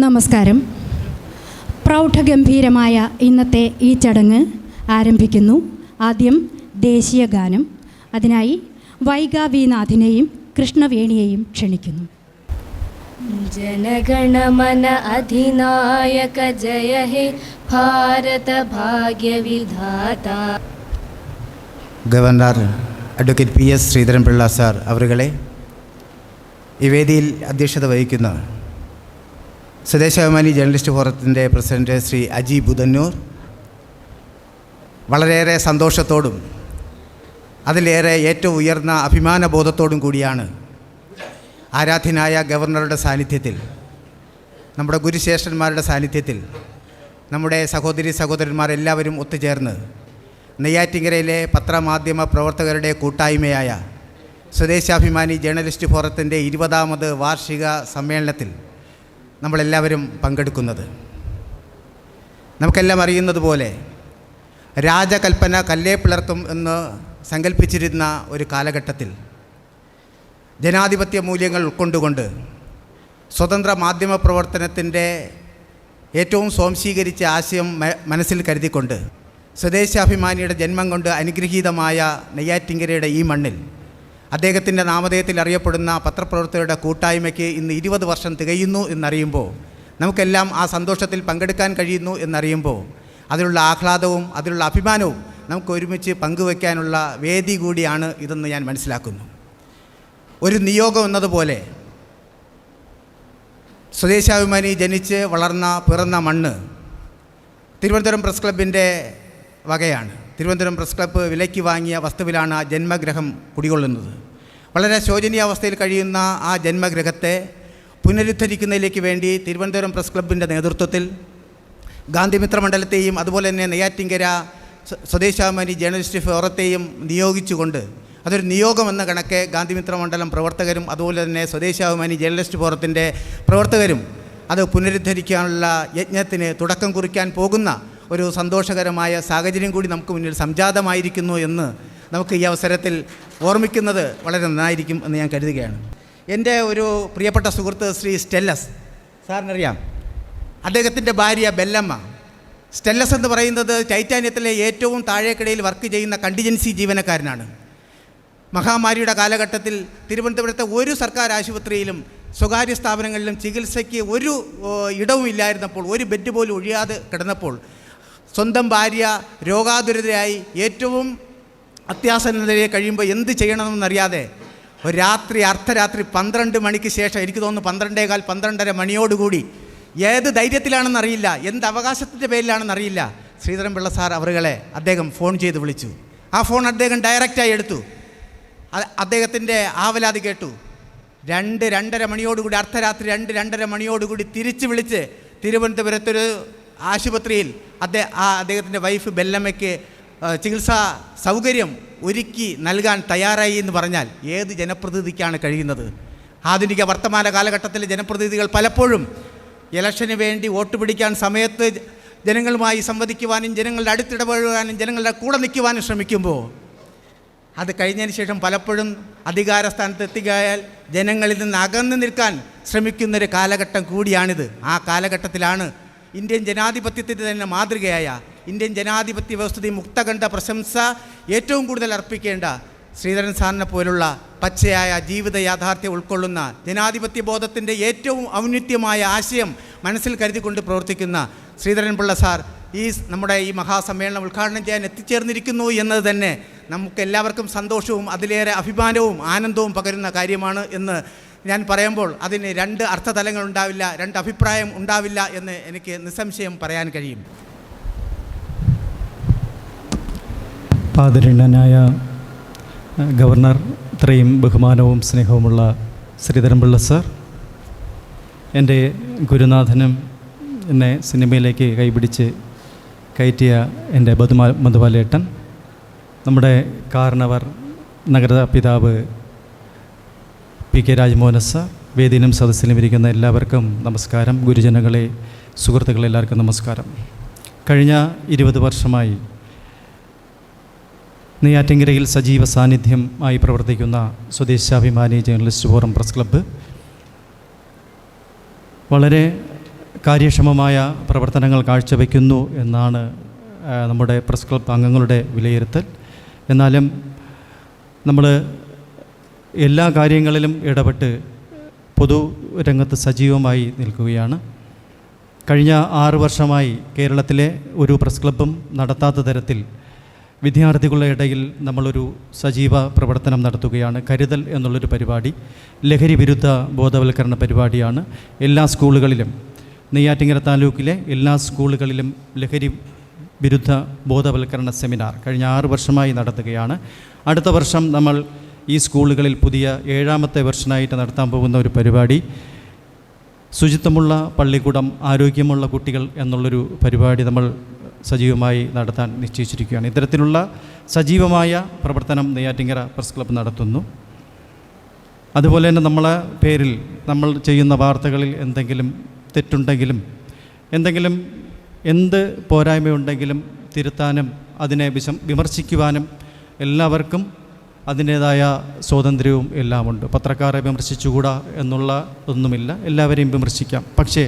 നമസ്കാരം. പ്രൗഢഗംഭീരമായ ഇന്നത്തെ ഈ ചടങ്ങ് ആരംഭിക്കുന്നു. ആദ്യം ദേശീയ ഗാനം. അതിനായി വൈഗാ വി നാഥിനെയും കൃഷ്ണവേണിയെയും ക്ഷണിക്കുന്നു. जनगणमन अधिनायक जय हे भारत भाग्य विधाता. Governor advocate PS Sreedharan Pillai sir അവരുകളെ, ഈ വേദിയിൽ അധ്യക്ഷത വഹിക്കുന്ന സ്വദേശാഭിമാനി ജേർണലിസ്റ്റ് ഫോറത്തിൻ്റെ പ്രസിഡന്റ് ശ്രീ അജി ബുധന്നൂർ, വളരെയേറെ സന്തോഷത്തോടും അതിലേറെ ഏറ്റവും ഉയർന്ന അഭിമാനബോധത്തോടും കൂടിയാണ് ആരാധ്യനായ ഗവർണറുടെ സാന്നിധ്യത്തിൽ, നമ്മുടെ ഗുരുശ്രേഷ്ഠന്മാരുടെ സാന്നിധ്യത്തിൽ നമ്മുടെ സഹോദരി സഹോദരന്മാരെല്ലാവരും ഒത്തുചേർന്ന് നെയ്യാറ്റിൻകരയിലെ പത്രമാധ്യമ പ്രവർത്തകരുടെ കൂട്ടായ്മയായ സ്വദേശാഭിമാനി ജേർണലിസ്റ്റ് ഫോറത്തിൻ്റെ 20ാമത് വാർഷിക സമ്മേളനത്തിൽ നമ്മളെല്ലാവരും പങ്കെടുക്കുന്നത്. നമുക്കെല്ലാം അറിയുന്നതുപോലെ രാജകൽപ്പന കല്ലേ പിളർക്കും എന്ന് സങ്കല്പിച്ചിരുന്ന ഒരു കാലഘട്ടത്തിൽ ജനാധിപത്യ മൂല്യങ്ങൾ ഉൾക്കൊണ്ടുകൊണ്ട് സ്വതന്ത്ര മാധ്യമ പ്രവർത്തനത്തിൻ്റെ ഏറ്റവും സ്വാംശീകരിച്ച ആശയം മനസ്സിൽ കരുതിക്കൊണ്ട് സ്വദേശാഭിമാനിയുടെ ജന്മം കൊണ്ട് അനുഗ്രഹീതമായ നെയ്യാറ്റിൻകരയുടെ ഈ മണ്ണിൽ അദ്ദേഹത്തിൻ്റെ നാമധേയത്തിൽ അറിയപ്പെടുന്ന പത്രപ്രവർത്തകരുടെ കൂട്ടായ്മയ്ക്ക് ഇന്ന് 20 വർഷം തികയുന്നു എന്നറിയുമ്പോൾ, നമുക്കെല്ലാം ആ സന്തോഷത്തിൽ പങ്കെടുക്കാൻ കഴിയുന്നു എന്നറിയുമ്പോൾ അതിലുള്ള ആഹ്ലാദവും അതിലുള്ള അഭിമാനവും നമുക്ക് ഒരുമിച്ച് പങ്കുവയ്ക്കാനുള്ള വേദി കൂടിയാണ് ഇതെന്ന് ഞാൻ മനസ്സിലാക്കുന്നു. ഒരു നിയോഗം എന്നതുപോലെ സ്വദേശാഭിമാനി ജനിച്ച് വളർന്ന പിറന്ന മണ്ണ് തിരുവനന്തപുരം പ്രസ് ക്ലബിൻ്റെ വകയാണ്. തിരുവനന്തപുരം പ്രസ് ക്ലബ്ബ് വിലയ്ക്ക് വാങ്ങിയ വസ്തുവിലാണ് ആ ജന്മഗൃഹം കുടികൊള്ളുന്നത്. വളരെ ശോചനീയാവസ്ഥയിൽ കഴിയുന്ന ആ ജന്മഗൃഹത്തെ പുനരുദ്ധരിക്കുന്നതിലേക്ക് വേണ്ടി തിരുവനന്തപുരം പ്രസ് ക്ലബിൻ്റെ നേതൃത്വത്തിൽ ഗാന്ധിമിത്ര മണ്ഡലത്തെയും അതുപോലെ തന്നെ നെയ്യാറ്റിൻകര സ്വദേശാഭിമാനി ജേർണലിസ്റ്റ് ഫോറത്തെയും നിയോഗിച്ചുകൊണ്ട്, അതൊരു നിയോഗമെന്ന കണക്കെ ഗാന്ധിമിത്ര മണ്ഡലം പ്രവർത്തകരും അതുപോലെ തന്നെ സ്വദേശാഭിമാനി ജേർണലിസ്റ്റ് ഫോറത്തിൻ്റെ പ്രവർത്തകരും അത് പുനരുദ്ധരിക്കാനുള്ള യജ്ഞത്തിന് തുടക്കം കുറിക്കാൻ പോകുന്ന ഒരു സന്തോഷകരമായ സാഹചര്യം കൂടി നമുക്ക് മുന്നിൽ സംജാതമായിരിക്കുന്നു എന്ന് നമുക്ക് ഈ അവസരത്തിൽ ഓർമ്മിക്കുന്നത് വളരെ നന്നായിരിക്കും എന്ന് ഞാൻ കരുതുകയാണ്. എൻ്റെ ഒരു പ്രിയപ്പെട്ട സുഹൃത്ത് ശ്രീ സ്റ്റെല്ലസ്, സാറിനറിയാം, അദ്ദേഹത്തിൻ്റെ ഭാര്യ ബെല്ലമ്മ. സ്റ്റെല്ലസ് എന്ന് പറയുന്നത് ടൈറ്റാനിയത്തിലെ ഏറ്റവും താഴേക്കിടയിൽ വർക്ക് ചെയ്യുന്ന കണ്ടിജൻസി ജീവനക്കാരനാണ്. മഹാമാരിയുടെ കാലഘട്ടത്തിൽ തിരുവനന്തപുരത്തെ ഒരു സർക്കാർ ആശുപത്രിയിലും സ്വകാര്യ സ്ഥാപനങ്ങളിലും ചികിത്സയ്ക്ക് ഒരു ഇടവും ഇല്ലായിരുന്നപ്പോൾ, ഒരു ബെഡ് പോലും ഒഴിയാതെ കിടന്നപ്പോൾ സ്വന്തം ഭാര്യ രോഗാതുരതയായി ഏറ്റവും അത്യാസന്നതയിൽ കഴിയുമ്പോൾ എന്ത് ചെയ്യണമെന്നറിയാതെ ഒരു രാത്രി അർദ്ധരാത്രി 12 മണിക്ക് ശേഷം, എനിക്ക് തോന്നുന്നു 12:15 12:30 മണിയോടുകൂടി, ഏത് ധൈര്യത്തിലാണെന്നറിയില്ല, എന്ത് അവകാശത്തിൻ്റെ പേരിലാണെന്നറിയില്ല, ശ്രീധരൻപിള്ള സാർ അവരുകളെ അദ്ദേഹം ഫോൺ ചെയ്ത് വിളിച്ചു. ആ ഫോൺ അദ്ദേഹം ഡയറക്റ്റായി എടുത്തു. അദ്ദേഹത്തിൻ്റെ ആവലാതി കേട്ടു. 2-2:30 മണിയോടുകൂടി, അർദ്ധരാത്രി 2-2:30 മണിയോടുകൂടി തിരിച്ച് വിളിച്ച് തിരുവനന്തപുരത്തൊരു ആശുപത്രിയിൽ അദ്ദേഹത്തിൻ്റെ വൈഫ് ബെല്ലമ്മയ്ക്ക് ചികിത്സാ സൗകര്യം ഒരുക്കി നൽകാൻ തയ്യാറായി എന്ന് പറഞ്ഞാൽ ഏത് ജനപ്രതിനിധിക്കാണ് കഴിയുന്നത്? ആധുനിക വർത്തമാന കാലഘട്ടത്തിലെ ജനപ്രതിനിധികൾ പലപ്പോഴും ഇലക്ഷന് വേണ്ടി വോട്ട് പിടിക്കാൻ സമയത്ത് ജനങ്ങളുമായി സംവദിക്കുവാനും ജനങ്ങളുടെ അടുത്തിടപഴകാനും ജനങ്ങളുടെ കൂടെ നിൽക്കുവാനും ശ്രമിക്കുമ്പോൾ അത് കഴിഞ്ഞതിന് ശേഷം പലപ്പോഴും അധികാര സ്ഥാനത്ത് എത്തിക്കായാൽ ജനങ്ങളിൽ നിന്ന് അകന്നു നിൽക്കാൻ ശ്രമിക്കുന്നൊരു കാലഘട്ടം കൂടിയാണിത്. ആ കാലഘട്ടത്തിലാണ് ഇന്ത്യൻ ജനാധിപത്യത്തിൻ്റെ തന്നെ മാതൃകയായ ഇന്ത്യൻ ജനാധിപത്യ വ്യവസ്ഥിതി മുക്തകണ്ഠ പ്രശംസ ഏറ്റവും കൂടുതൽ അർപ്പിക്കേണ്ട ശ്രീധരൻ സാറിനെ പോലുള്ള പച്ചയായ ജീവിത യാഥാർത്ഥ്യം ഉൾക്കൊള്ളുന്ന ജനാധിപത്യ ബോധത്തിൻ്റെ ഏറ്റവും ഔന്നിത്യമായ ആശയം മനസ്സിൽ കരുതിക്കൊണ്ട് പ്രവർത്തിക്കുന്ന ശ്രീധരൻപിള്ള സാർ നമ്മുടെ ഈ മഹാസമ്മേളനം ഉദ്ഘാടനം ചെയ്യാൻ എത്തിച്ചേർന്നിരിക്കുന്നു എന്നത് തന്നെ നമുക്ക് എല്ലാവർക്കും സന്തോഷവും അതിലേറെ അഭിമാനവും ആനന്ദവും പകരുന്ന കാര്യമാണ് എന്ന് ഞാൻ പറയുമ്പോൾ അതിന് 2 അർത്ഥതലങ്ങൾ ഉണ്ടാവില്ല, 2 അഭിപ്രായം ഉണ്ടാവില്ല എന്ന് എനിക്ക് നിസ്സംശയം പറയാൻ കഴിയും. ആദരണീയനായ ഗവർണർ, ഇത്രയും ബഹുമാനവും സ്നേഹവുമുള്ള ശ്രീധരൻപിള്ള സാർ, എൻ്റെ ഗുരുനാഥനും എന്നെ സിനിമയിലേക്ക് കൈപിടിച്ച് കയറ്റിയ എൻ്റെ മധുബാലേട്ടൻ, നമ്മുടെ കാരണവർ നഗരപിതാവ് PK രാജ്മോഹൻ സാർ, വേദിയിലും സദസ്സിലും ഇരിക്കുന്ന എല്ലാവർക്കും നമസ്കാരം. ഗുരുജനങ്ങളെ, സുഹൃത്തുക്കളെ, എല്ലാവർക്കും നമസ്കാരം. കഴിഞ്ഞ 20 വർഷമായി നെയ്യാറ്റിൻകരയിൽ സജീവ സാന്നിധ്യമായി പ്രവർത്തിക്കുന്ന Swadeshabhimani journalist forum press club വളരെ കാര്യക്ഷമമായ പ്രവർത്തനങ്ങൾ കാഴ്ചവെക്കുന്നു എന്നാണ് നമ്മുടെ പ്രസ് ക്ലബ് അംഗങ്ങളുടെ വിലയിരുത്തൽ. എന്നാലും നമ്മൾ എല്ലാ കാര്യങ്ങളിലും ഇടപെട്ട് പൊതുരംഗത്ത് സജീവമായി നിൽക്കുകയാണ്. കഴിഞ്ഞ 6 വർഷമായി കേരളത്തിലെ ഒരു പ്രസ് ക്ലബ്ബും നടത്താത്ത തരത്തിൽ വിദ്യാർത്ഥികളുടെ ഇടയിൽ നമ്മളൊരു സജീവ പ്രവർത്തനം നടത്തുകയാണ്. കരുതൽ എന്നുള്ളൊരു പരിപാടി ലഹരി വിരുദ്ധ ബോധവൽക്കരണ പരിപാടിയാണ്. എല്ലാ സ്കൂളുകളിലും, നെയ്യാറ്റിൻകര താലൂക്കിലെ എല്ലാ സ്കൂളുകളിലും ലഹരി വിരുദ്ധ ബോധവൽക്കരണ സെമിനാർ കഴിഞ്ഞ 6 വർഷമായി നടത്തുകയാണ്. അടുത്ത വർഷം നമ്മൾ ഈ സ്കൂളുകളിൽ പുതിയ 7ാമത്തെ വെർഷനായിട്ട് നടത്താൻ പോകുന്ന ഒരു പരിപാടി ശുചിത്വമുള്ള പള്ളിക്കൂടം, ആരോഗ്യമുള്ള കുട്ടികൾ എന്നുള്ളൊരു പരിപാടി നമ്മൾ സജീവമായി നടത്താൻ നിശ്ചയിച്ചിരിക്കുകയാണ്. ഇത്തരത്തിലുള്ള സജീവമായ പ്രവർത്തനം നെയ്യാറ്റിൻകര പ്രസ് ക്ലബ്ബ് നടത്തുന്നു. അതുപോലെ തന്നെ നമ്മളെ പേരിൽ നമ്മൾ ചെയ്യുന്ന വാർത്തകളിൽ എന്തെങ്കിലും തെറ്റുണ്ടെങ്കിലും എന്ത് പോരായ്മയുണ്ടെങ്കിലും തിരുത്താനും അതിനെ വിമർശിക്കുവാനും എല്ലാവർക്കും അതിൻ്റേതായ സ്വാതന്ത്ര്യവും എല്ലാമുണ്ട്. പത്രക്കാരെ വിമർശിച്ചുകൂടാ എന്നുള്ള ഒന്നുമില്ല, എല്ലാവരെയും വിമർശിക്കാം. പക്ഷേ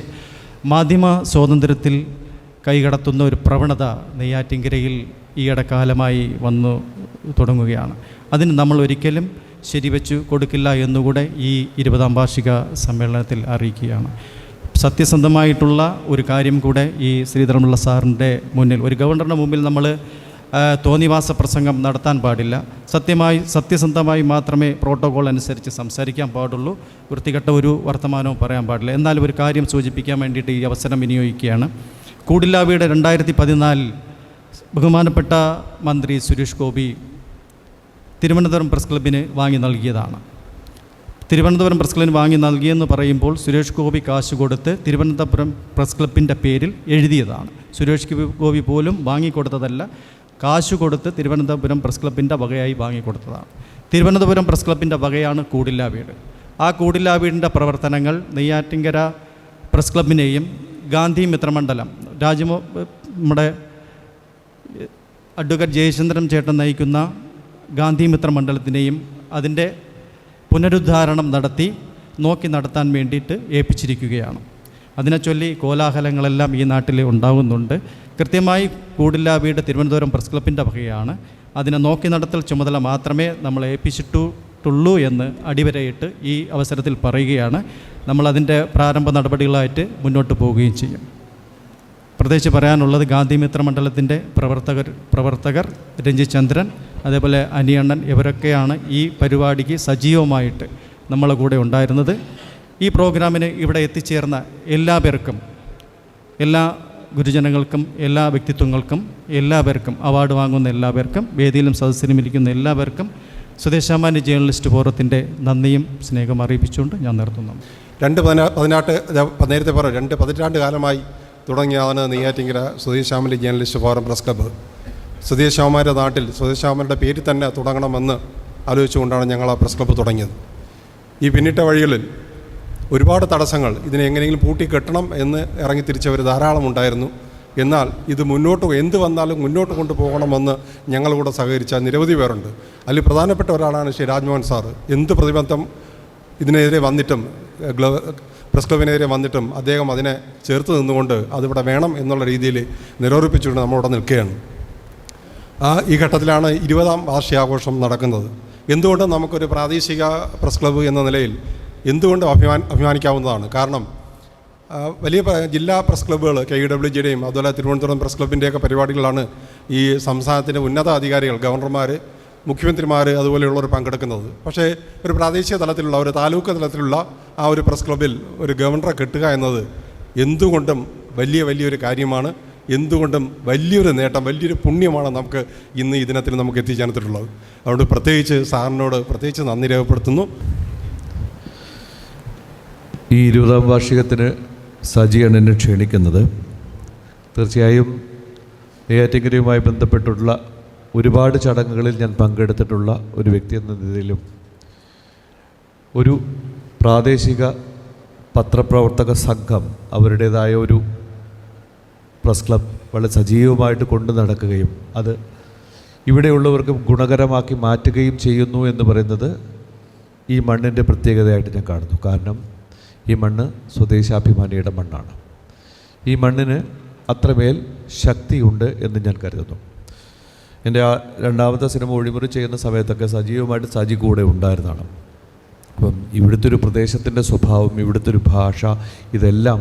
മാധ്യമ സ്വാതന്ത്ര്യത്തിൽ കൈകടത്തുന്ന ഒരു പ്രവണത നെയ്യാറ്റിൻകരയിൽ ഈയിടക്കാലമായി വന്നു തുടങ്ങുകയാണ്. അതിന് നമ്മൾ ഒരിക്കലും ശരിവെച്ചു കൊടുക്കില്ല എന്നുകൂടെ ഈ 20ാം വാർഷിക സമ്മേളനത്തിൽ അറിയിക്കുകയാണ്. സത്യസന്ധമായിട്ടുള്ള ഒരു കാര്യം കൂടെ ഈ ശ്രീധരൻപിള്ള സാറിൻ്റെ മുന്നിൽ, ഒരു ഗവർണറുടെ മുമ്പിൽ നമ്മൾ തോന്നിവാസ പ്രസംഗം നടത്താൻ പാടില്ല. സത്യസന്ധമായി മാത്രമേ പ്രോട്ടോകോൾ അനുസരിച്ച് സംസാരിക്കാൻ പാടുള്ളൂ. വൃത്തികെട്ട ഒരു വർത്തമാനവും പറയാൻ പാടില്ല. എന്നാലും ഒരു കാര്യം സൂചിപ്പിക്കാൻ വേണ്ടിയിട്ട് ഈ അവസരം വിനിയോഗിക്കുകയാണ്. കൂടില്ലാവിയുടെ 2014 ബഹുമാനപ്പെട്ട മന്ത്രി സുരേഷ് ഗോപി തിരുവനന്തപുരം പ്രസ് ക്ലബിന് വാങ്ങി നൽകിയതാണ്. തിരുവനന്തപുരം പ്രസ് ക്ലബിന് വാങ്ങി നൽകിയെന്ന് പറയുമ്പോൾ സുരേഷ് ഗോപി കാശ് കൊടുത്ത് തിരുവനന്തപുരം പ്രസ് ക്ലബിൻ്റെ പേരിൽ എഴുതിയതാണ്. സുരേഷ് ഗോപി പോലും വാങ്ങിക്കൊടുത്തതല്ല, കാശ് കൊടുത്ത് തിരുവനന്തപുരം പ്രസ് ക്ലബിൻ്റെ വകയായി വാങ്ങിക്കൊടുത്തതാണ്. തിരുവനന്തപുരം പ്രസ് ക്ലബിൻ്റെ വകയാണ് കൂടില്ലാ വീട്. ആ കൂടില്ലാ വീടിൻ്റെ പ്രവർത്തനങ്ങൾ നെയ്യാറ്റിൻകര പ്രസ് ക്ലബിനെയും ഗാന്ധി മിത്രമണ്ഡലം നമ്മുടെ അഡ്വക്കേറ്റ് ജയചന്ദ്രൻ ചേട്ടൻ നയിക്കുന്ന ഗാന്ധി മിത്രമണ്ഡലത്തിനെയും അതിൻ്റെ പുനരുദ്ധാരണം നോക്കി നടത്താൻ വേണ്ടിയിട്ട് ഏൽപ്പിച്ചിരിക്കുകയാണ്. അതിനെ ചൊല്ലി കോലാഹലങ്ങളെല്ലാം ഈ നാട്ടിൽ ഉണ്ടാകുന്നുണ്ട്. കൃത്യമായി കൂടില്ലാ വീട് തിരുവനന്തപുരം പ്രസ് ക്ലബിൻ്റെ വകയാണ്. അതിനെ നോക്കി നടത്തൽ ചുമതല മാത്രമേ നമ്മൾ ഏൽപ്പിച്ചിട്ടുള്ളൂ എന്ന് അടിവരയിട്ട് ഈ അവസരത്തിൽ പറയുകയാണ്. നമ്മളതിൻ്റെ പ്രാരംഭ നടപടികളായിട്ട് മുന്നോട്ട് പോവുകയും ചെയ്യും. പ്രത്യേകിച്ച് പറയാനുള്ളത് ഗാന്ധി മിത്രമണ്ഡലത്തിൻ്റെ പ്രവർത്തകർ രഞ്ജിത് ചന്ദ്രൻ, അതേപോലെ അനിയണ്ണൻ, ഇവരൊക്കെയാണ് ഈ പരിപാടിക്ക് സജീവമായിട്ട് നമ്മളെ കൂടെ ഉണ്ടായിരുന്നത്. ഈ പ്രോഗ്രാമിന് ഇവിടെ എത്തിച്ചേർന്ന എല്ലാവർക്കും, എല്ലാ ഗുരുജനങ്ങൾക്കും, എല്ലാ വ്യക്തിത്വങ്ങൾക്കും, എല്ലാവർക്കും, അവാർഡ് വാങ്ങുന്ന എല്ലാവർക്കും, വേദിയിലും സദസ്സിലും ഇരിക്കുന്ന എല്ലാവർക്കും സ്വദേശാമാന്യ ജേർണലിസ്റ്റ് ഫോറത്തിൻ്റെ നന്ദിയും സ്നേഹം അറിയിപ്പിച്ചുകൊണ്ട് ഞാൻ നിർത്തുന്നു. 2 പതിറ്റാണ്ട് കാലമായി തുടങ്ങിയതാണ് Neyyattinkara Swadeshabhimani journalist forum press club. സ്വദേശാമാരുടെ നാട്ടിൽ സ്വദേശാമാരുടെ പേരിൽ തന്നെ തുടങ്ങണമെന്ന് ആലോചിച്ചുകൊണ്ടാണ് ഞങ്ങൾ ആ പ്രസ് ക്ലബ്ബ് തുടങ്ങിയത്. ഈ പിന്നിട്ട വഴികളിൽ ഒരുപാട് തടസ്സങ്ങൾ, ഇതിനെ എങ്ങനെയെങ്കിലും പൂട്ടിക്കെട്ടണം എന്ന് ഇറങ്ങി തിരിച്ചവർ ധാരാളം ഉണ്ടായിരുന്നു. എന്നാൽ ഇത് എന്ത് വന്നാലും മുന്നോട്ട് കൊണ്ടുപോകണമെന്ന് ഞങ്ങളുടെ സഹകരിച്ച നിരവധി പേരുണ്ട്. അതിൽ പ്രധാനപ്പെട്ട ഒരാളാണ് ശ്രീ രാജ്മോഹൻ സാറ്. എന്ത് പ്രതിബന്ധം ഇതിനെതിരെ വന്നിട്ടും, പ്രസ് ക്ലബിനെതിരെ വന്നിട്ടും അദ്ദേഹം അതിനെ ചേർത്ത് നിന്നുകൊണ്ട് അതിവിടെ വേണം എന്നുള്ള രീതിയിൽ നിരോധിപ്പിച്ചുകൊണ്ട് നമ്മളിവിടെ നിൽക്കുകയാണ്. ഈ ഘട്ടത്തിലാണ് 20ാം വാർഷികാഘോഷം നടക്കുന്നത്. എന്തുകൊണ്ട് നമുക്കൊരു പ്രാദേശിക പ്രസ് ക്ലബ്ബ് എന്ന നിലയിൽ എന്തുകൊണ്ട് അഭിമാനിക്കാവുന്നതാണ്. കാരണം വലിയ ജില്ലാ പ്രസ് ക്ലബ്ബുകൾ KUWJയുടെയും അതുപോലെ തിരുവനന്തപുരം പ്രസ് ക്ലബിൻ്റെയൊക്കെ പരിപാടികളാണ് ഈ സംസ്ഥാനത്തിൻ്റെ ഉന്നത അധികാരികൾ, ഗവർണർമാർ, മുഖ്യമന്ത്രിമാർ അതുപോലെയുള്ളവർ പങ്കെടുക്കുന്നത്. പക്ഷേ ഒരു പ്രാദേശിക തലത്തിലുള്ള, ഒരു താലൂക്ക് തലത്തിലുള്ള ആ ഒരു പ്രസ് ക്ലബ്ബിൽ ഒരു ഗവർണറെ കിട്ടുക എന്നത് എന്തുകൊണ്ടും വലിയൊരു കാര്യമാണ്. എന്തുകൊണ്ടും വലിയൊരു നേട്ടം, വലിയൊരു പുണ്യമാണ് നമുക്ക് ഇന്ന് ഈ ദിനത്തിൽ നമുക്ക് എത്തിച്ചേർന്നിട്ടുള്ളത്. അതുകൊണ്ട് പ്രത്യേകിച്ച് സാറിനോട് പ്രത്യേകിച്ച് നന്ദി രേഖപ്പെടുത്തുന്നു. ഈ 20ാം വാർഷികത്തിന് സജിയാണ് എന്നെ ക്ഷണിക്കുന്നത്. തീർച്ചയായും നെയ്യാറ്റിൻകരയുമായി ബന്ധപ്പെട്ടുള്ള ഒരുപാട് ചടങ്ങുകളിൽ ഞാൻ പങ്കെടുത്തിട്ടുള്ള ഒരു വ്യക്തി എന്ന നിലയിലും ഒരു പ്രാദേശിക പത്രപ്രവർത്തക സംഘം അവരുടേതായ ഒരു പ്രസ് ക്ലബ് വളരെ സജീവമായിട്ട് കൊണ്ടു നടക്കുകയും അത് ഇവിടെയുള്ളവർക്കും ഗുണകരമാക്കി മാറ്റുകയും ചെയ്യുന്നു എന്ന് പറയുന്നത് ഈ മണ്ണിൻ്റെ പ്രത്യേകതയായിട്ട് ഞാൻ കാണുന്നു. കാരണം ഈ മണ്ണ് സ്വദേശാഭിമാനിയുടെ മണ്ണാണ്. ഈ മണ്ണിന് അത്രമേൽ ശക്തിയുണ്ട് എന്ന് ഞാൻ കരുതുന്നു. എൻ്റെ രണ്ടാമത്തെ സിനിമ ഒഴിമുറി ചെയ്യുന്ന സമയത്തൊക്കെ സജീവമായിട്ട് സജി കൂടെ ഉണ്ടായിരുന്നതാണ്. അപ്പം ഇവിടുത്തെ ഒരു പ്രദേശത്തിൻ്റെ സ്വഭാവം, ഇവിടുത്തെ ഒരു ഭാഷ, ഇതെല്ലാം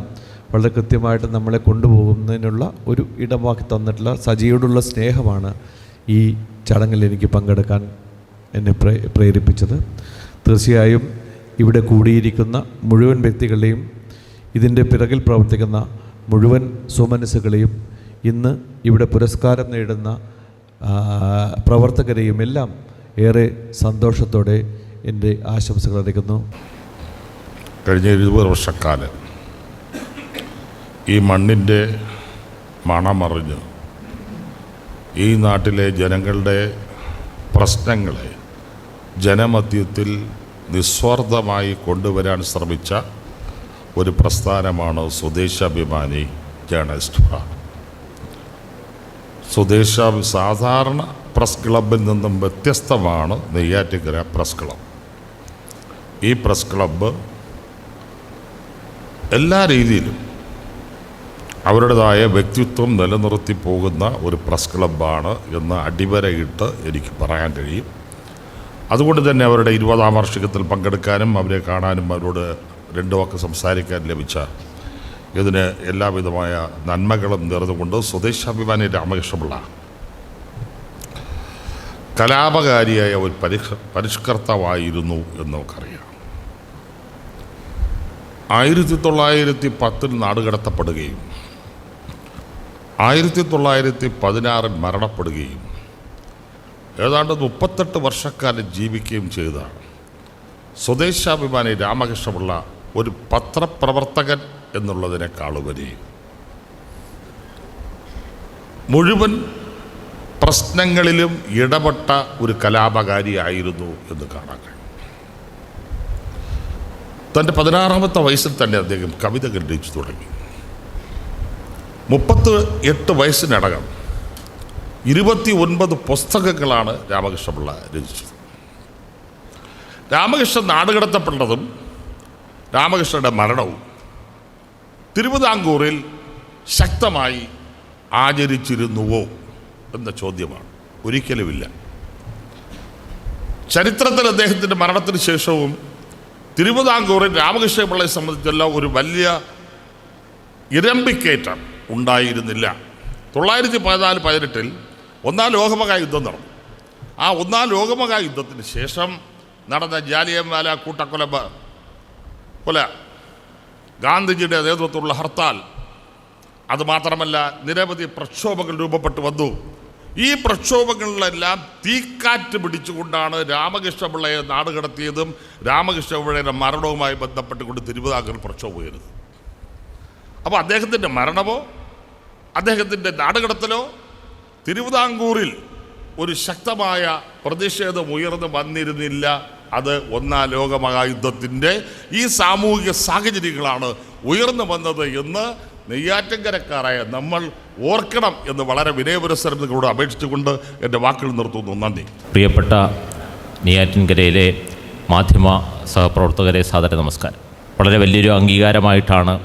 വളരെ കൃത്യമായിട്ട് നമ്മളെ കൊണ്ടുപോകുന്നതിനുള്ള ഒരു ഇടമാക്കി തന്നിട്ടുള്ള സജിയോടുള്ള സ്നേഹമാണ് ഈ ചടങ്ങിൽ എനിക്ക് പങ്കെടുക്കാൻ എന്നെ പ്രേരിപ്പിച്ചത്. തീർച്ചയായും ഇവിടെ കൂടിയിരിക്കുന്ന മുഴുവൻ വ്യക്തികളെയും ഇതിൻ്റെ പിറകിൽ പ്രവർത്തിക്കുന്ന മുഴുവൻ സുമനസ്സുകളെയും ഇന്ന് ഇവിടെ പുരസ്കാരം നേടുന്ന പ്രവർത്തകരെയും എല്ലാം ഏറെ സന്തോഷത്തോടെ എൻ്റെ ആശംസകൾ അറിയിക്കുന്നു. കഴിഞ്ഞ 20 വർഷക്കാലം ഈ മണ്ണിൻ്റെ മണമറിഞ്ഞ് ഈ നാട്ടിലെ ജനങ്ങളുടെ പ്രശ്നങ്ങളെ ജനമധ്യത്തിൽ നിസ്വാർത്ഥമായി കൊണ്ടുവരാൻ ശ്രമിച്ച ഒരു പ്രസ്ഥാനമാണ് സ്വദേശാഭിമാനി ജേർണലിസ്റ്റ് ഫോറം. സാധാരണ പ്രസ് ക്ലബിൽ നിന്നും വ്യത്യസ്തമാണ് നെയ്യാറ്റിൻകര പ്രസ് ക്ലബ്. ഈ പ്രസ് ക്ലബ്ബ് എല്ലാ രീതിയിലും അവരുടേതായ വ്യക്തിത്വം നിലനിർത്തി പോകുന്ന ഒരു പ്രസ് ക്ലബ്ബാണ് എന്ന് അടിവരയിട്ട് എനിക്ക് പറയാൻ കഴിയും. അതുകൊണ്ട് തന്നെ അവരുടെ 20ാം വാർഷികത്തിൽ പങ്കെടുക്കാനും അവരെ കാണാനും അവരോട് 2 വാക്ക് സംസാരിക്കാൻ ലഭിച്ച ഇതിന് എല്ലാവിധമായ നന്മകളും നേർന്നുകൊണ്ട് സ്വദേശാഭിമാനി രാമകൃഷ്ണപിള്ള കലാപകാരിയായ ഒരു പരിഷ്കർത്താവായിരുന്നു എന്ന് നമുക്കറിയാം. 1910 നാടുകടത്തപ്പെടുകയും 1916 മരണപ്പെടുകയും ഏതാണ്ട് 38 വർഷക്കാലം ജീവിക്കുകയും ചെയ്തതാണ് സ്വദേശാഭിമാനി രാമകൃഷ്ണപിള്ള ഒരു പത്രപ്രവർത്തകൻ എന്നുള്ളതിനേക്കാളുപരി മുഴുവൻ പ്രശ്നങ്ങളിലും ഇടപെട്ട ഒരു കലാപകാരിയായിരുന്നു എന്ന് കാണാൻ കഴിയും. തൻ്റെ 16ാമത്തെ വയസ്സിൽ തന്നെ അദ്ദേഹം കവിതകൾ രചിച്ചു തുടങ്ങി. 38 വയസ്സിനടകം 29 പുസ്തകങ്ങളാണ് രാമകൃഷ്ണപിള്ള രചിച്ചത്. രാമകൃഷ്ണൻ നാടുകടത്തപ്പെട്ടതും രാമകൃഷ്ണൻ്റെ മരണവും തിരുവിതാംകൂറിൽ ശക്തമായി ആചരിച്ചിരുന്നുവോ എന്ന ചോദ്യമാണ്. ഒരിക്കലുമില്ല. ചരിത്രത്തിൽ അദ്ദേഹത്തിൻ്റെ മരണത്തിന് ശേഷവും തിരുവിതാംകൂറിൽ രാമകൃഷ്ണപിള്ളയെ സംബന്ധിച്ചുള്ള ഒരു വലിയ ഇരമ്പിക്കയറ്റം ഉണ്ടായിരുന്നില്ല. 1914-18 ഒന്നാം ലോകമഹായുദ്ധം നടന്നു. ആ ഒന്നാം ലോകമഹായുദ്ധത്തിന് ശേഷം നടന്ന ജാലിയൻവാല കൊല, ഗാന്ധിജിയുടെ നേതൃത്വത്തിലുള്ള ഹർത്താൽ, അതുമാത്രമല്ല നിരവധി പ്രക്ഷോഭങ്ങൾ രൂപപ്പെട്ടു വന്നു. ഈ പ്രക്ഷോഭങ്ങളിലെല്ലാം തീക്കാറ്റ് പിടിച്ചുകൊണ്ടാണ് രാമകൃഷ്ണപിള്ളയെ നാടുകടത്തിയതും രാമകൃഷ്ണപിള്ളയുടെ മരണവുമായി ബന്ധപ്പെട്ടുകൊണ്ട് തിരുവിതാംകൂറിൽ പ്രക്ഷോഭം ഉയരുന്നത്. അപ്പോൾ അദ്ദേഹത്തിൻ്റെ മരണമോ അദ്ദേഹത്തിൻ്റെ നാടുകടത്തലോ തിരുവിതാംകൂറിൽ ഒരു ശക്തമായ പ്രതിഷേധം ഉയർന്നു വന്നിരുന്നില്ല. അത് ഒന്നാം ലോകമഹായുദ്ധത്തിൻ്റെ ഈ സാമൂഹിക സാഹചര്യങ്ങളാണ് ഉയർന്നു വന്നത് എന്ന് നെയ്യാറ്റിൻകരക്കാരായ നമ്മൾ ഓർക്കണം എന്ന് വളരെ വിനയപുരസ്സരങ്ങളോട് അപേക്ഷിച്ചുകൊണ്ട് എൻ്റെ വാക്കുകൾ നിർത്തുന്നു. നന്ദി. പ്രിയപ്പെട്ട നെയ്യാറ്റിൻകരയിലെ മാധ്യമ സഹപ്രവർത്തകരെ സാദര നമസ്കാരം. വളരെ വലിയൊരു അംഗീകാരമായിട്ടാണ്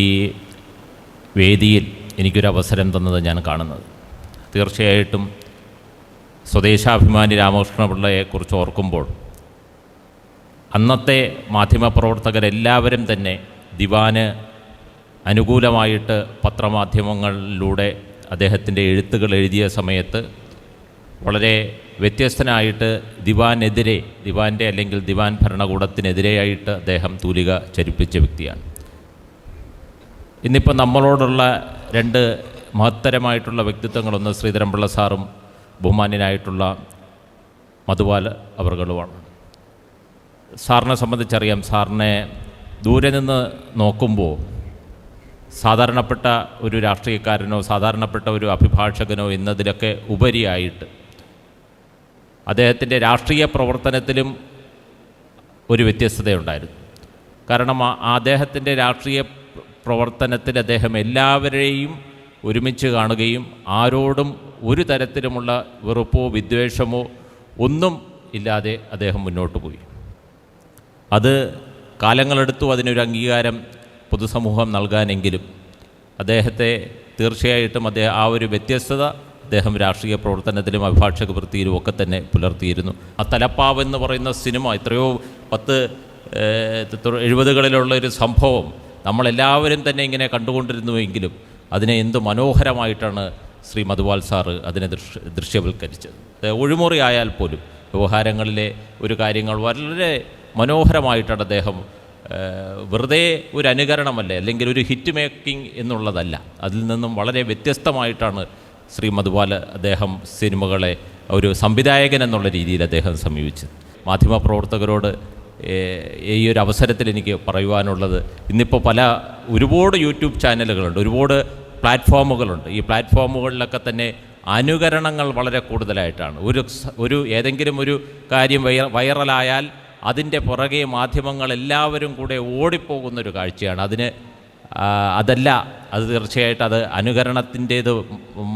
ഈ വേദിയിൽ എനിക്കൊരു അവസരം തന്നത് ഞാൻ കാണുന്നത്. തീർച്ചയായിട്ടും സ്വദേശാഭിമാനി രാമകൃഷ്ണപിള്ളയെക്കുറിച്ച് ഓർക്കുമ്പോൾ അന്നത്തെ മാധ്യമപ്രവർത്തകരെല്ലാവരും തന്നെ ദിവാന് അനുകൂലമായിട്ട് പത്രമാധ്യമങ്ങളിലൂടെ അദ്ദേഹത്തിൻ്റെ എഴുത്തുകൾ എഴുതിയ സമയത്ത് വളരെ വ്യത്യസ്തനായിട്ട് ദിവാൻ്റെ അല്ലെങ്കിൽ ദിവാൻ ഭരണകൂടത്തിനെതിരെയായിട്ട് അദ്ദേഹം തൂലിക ചലിപ്പിച്ച വ്യക്തിയാണ്. ഇന്നിപ്പോൾ നമ്മളോടുള്ള 2 മഹത്തരമായിട്ടുള്ള വ്യക്തിത്വങ്ങളൊന്ന് ശ്രീധരൻപിള്ള സാറും ബഹുമാന്യനായിട്ടുള്ള മധുപാൽ അവർകളുമാണ്. സാറിനെ സംബന്ധിച്ചറിയാം, സാറിനെ ദൂരെ നിന്ന് നോക്കുമ്പോൾ സാധാരണപ്പെട്ട ഒരു രാഷ്ട്രീയക്കാരനോ സാധാരണപ്പെട്ട ഒരു അഭിഭാഷകനോ എന്നതിലൊക്കെ ഉപരിയായിട്ട് അദ്ദേഹത്തിൻ്റെ രാഷ്ട്രീയ പ്രവർത്തനത്തിലും ഒരു വ്യത്യസ്തതയുണ്ടായിരുന്നു. കാരണം അദ്ദേഹത്തിൻ്റെ രാഷ്ട്രീയ പ്രവർത്തനത്തിൽ അദ്ദേഹം എല്ലാവരെയും ഒരുമിച്ച് കാണുകയും ആരോടും ഒരു തരത്തിലുമുള്ള വെറുപ്പോ വിദ്വേഷമോ ഒന്നും ഇല്ലാതെ അദ്ദേഹം മുന്നോട്ട് പോയി. അത് കാലങ്ങളെടുത്തു അതിനൊരു അംഗീകാരം പൊതുസമൂഹം നൽകാനെങ്കിലും അദ്ദേഹത്തെ തീർച്ചയായിട്ടും ആ ഒരു വ്യത്യസ്തത അദ്ദേഹം രാഷ്ട്രീയ പ്രവർത്തനത്തിലും അഭിഭാഷക വൃത്തിയിലും ഒക്കെ തന്നെ പുലർത്തിയിരുന്നു. ആ തലപ്പാവ് എന്ന് പറയുന്ന സിനിമ എത്രയോ 70-കളിലുള്ള ഒരു സംഭവം നമ്മളെല്ലാവരും തന്നെ ഇങ്ങനെ കണ്ടുകൊണ്ടിരുന്നുവെങ്കിലും അതിനെ എന്ത് മനോഹരമായിട്ടാണ് ശ്രീ മധുപാൽ സാറ് അതിനെ ദൃശ്യവൽക്കരിച്ചത്. ഒഴിമുറി ആയാൽ പോലും വ്യവഹാരങ്ങളിലെ ഒരു കാര്യങ്ങൾ വളരെ മനോഹരമായിട്ടാണ് അദ്ദേഹം, വെറുതെ ഒരു അനുകരണമല്ല, അല്ലെങ്കിൽ ഒരു ഹിറ്റ് മേക്കിംഗ് എന്നുള്ളതല്ല, അതിൽ നിന്നും വളരെ വ്യത്യസ്തമായിട്ടാണ് ശ്രീ മധുപാൽ അദ്ദേഹം സിനിമകളെ ഒരു സംവിധായകൻ എന്നുള്ള രീതിയിൽ അദ്ദേഹം സമീപിച്ചത്. മാധ്യമപ്രവർത്തകരോട് ഈ ഒരു അവസരത്തിൽ എനിക്ക് പറയുവാനുള്ളത്, ഇന്നിപ്പോൾ ഒരുപാട് യൂട്യൂബ് ചാനലുകളുണ്ട്, ഒരുപാട് പ്ലാറ്റ്ഫോമുകളുണ്ട്. ഈ പ്ലാറ്റ്ഫോമുകളിലൊക്കെ തന്നെ അനുകരണങ്ങൾ വളരെ കൂടുതലായിട്ടാണ്. ഏതെങ്കിലും ഒരു കാര്യം വൈറലായാൽ അതിൻ്റെ പുറകെ മാധ്യമങ്ങളെല്ലാവരും കൂടെ ഓടിപ്പോകുന്നൊരു കാഴ്ചയാണ്. അത് തീർച്ചയായിട്ടും അത് അനുകരണത്തിൻ്റേത്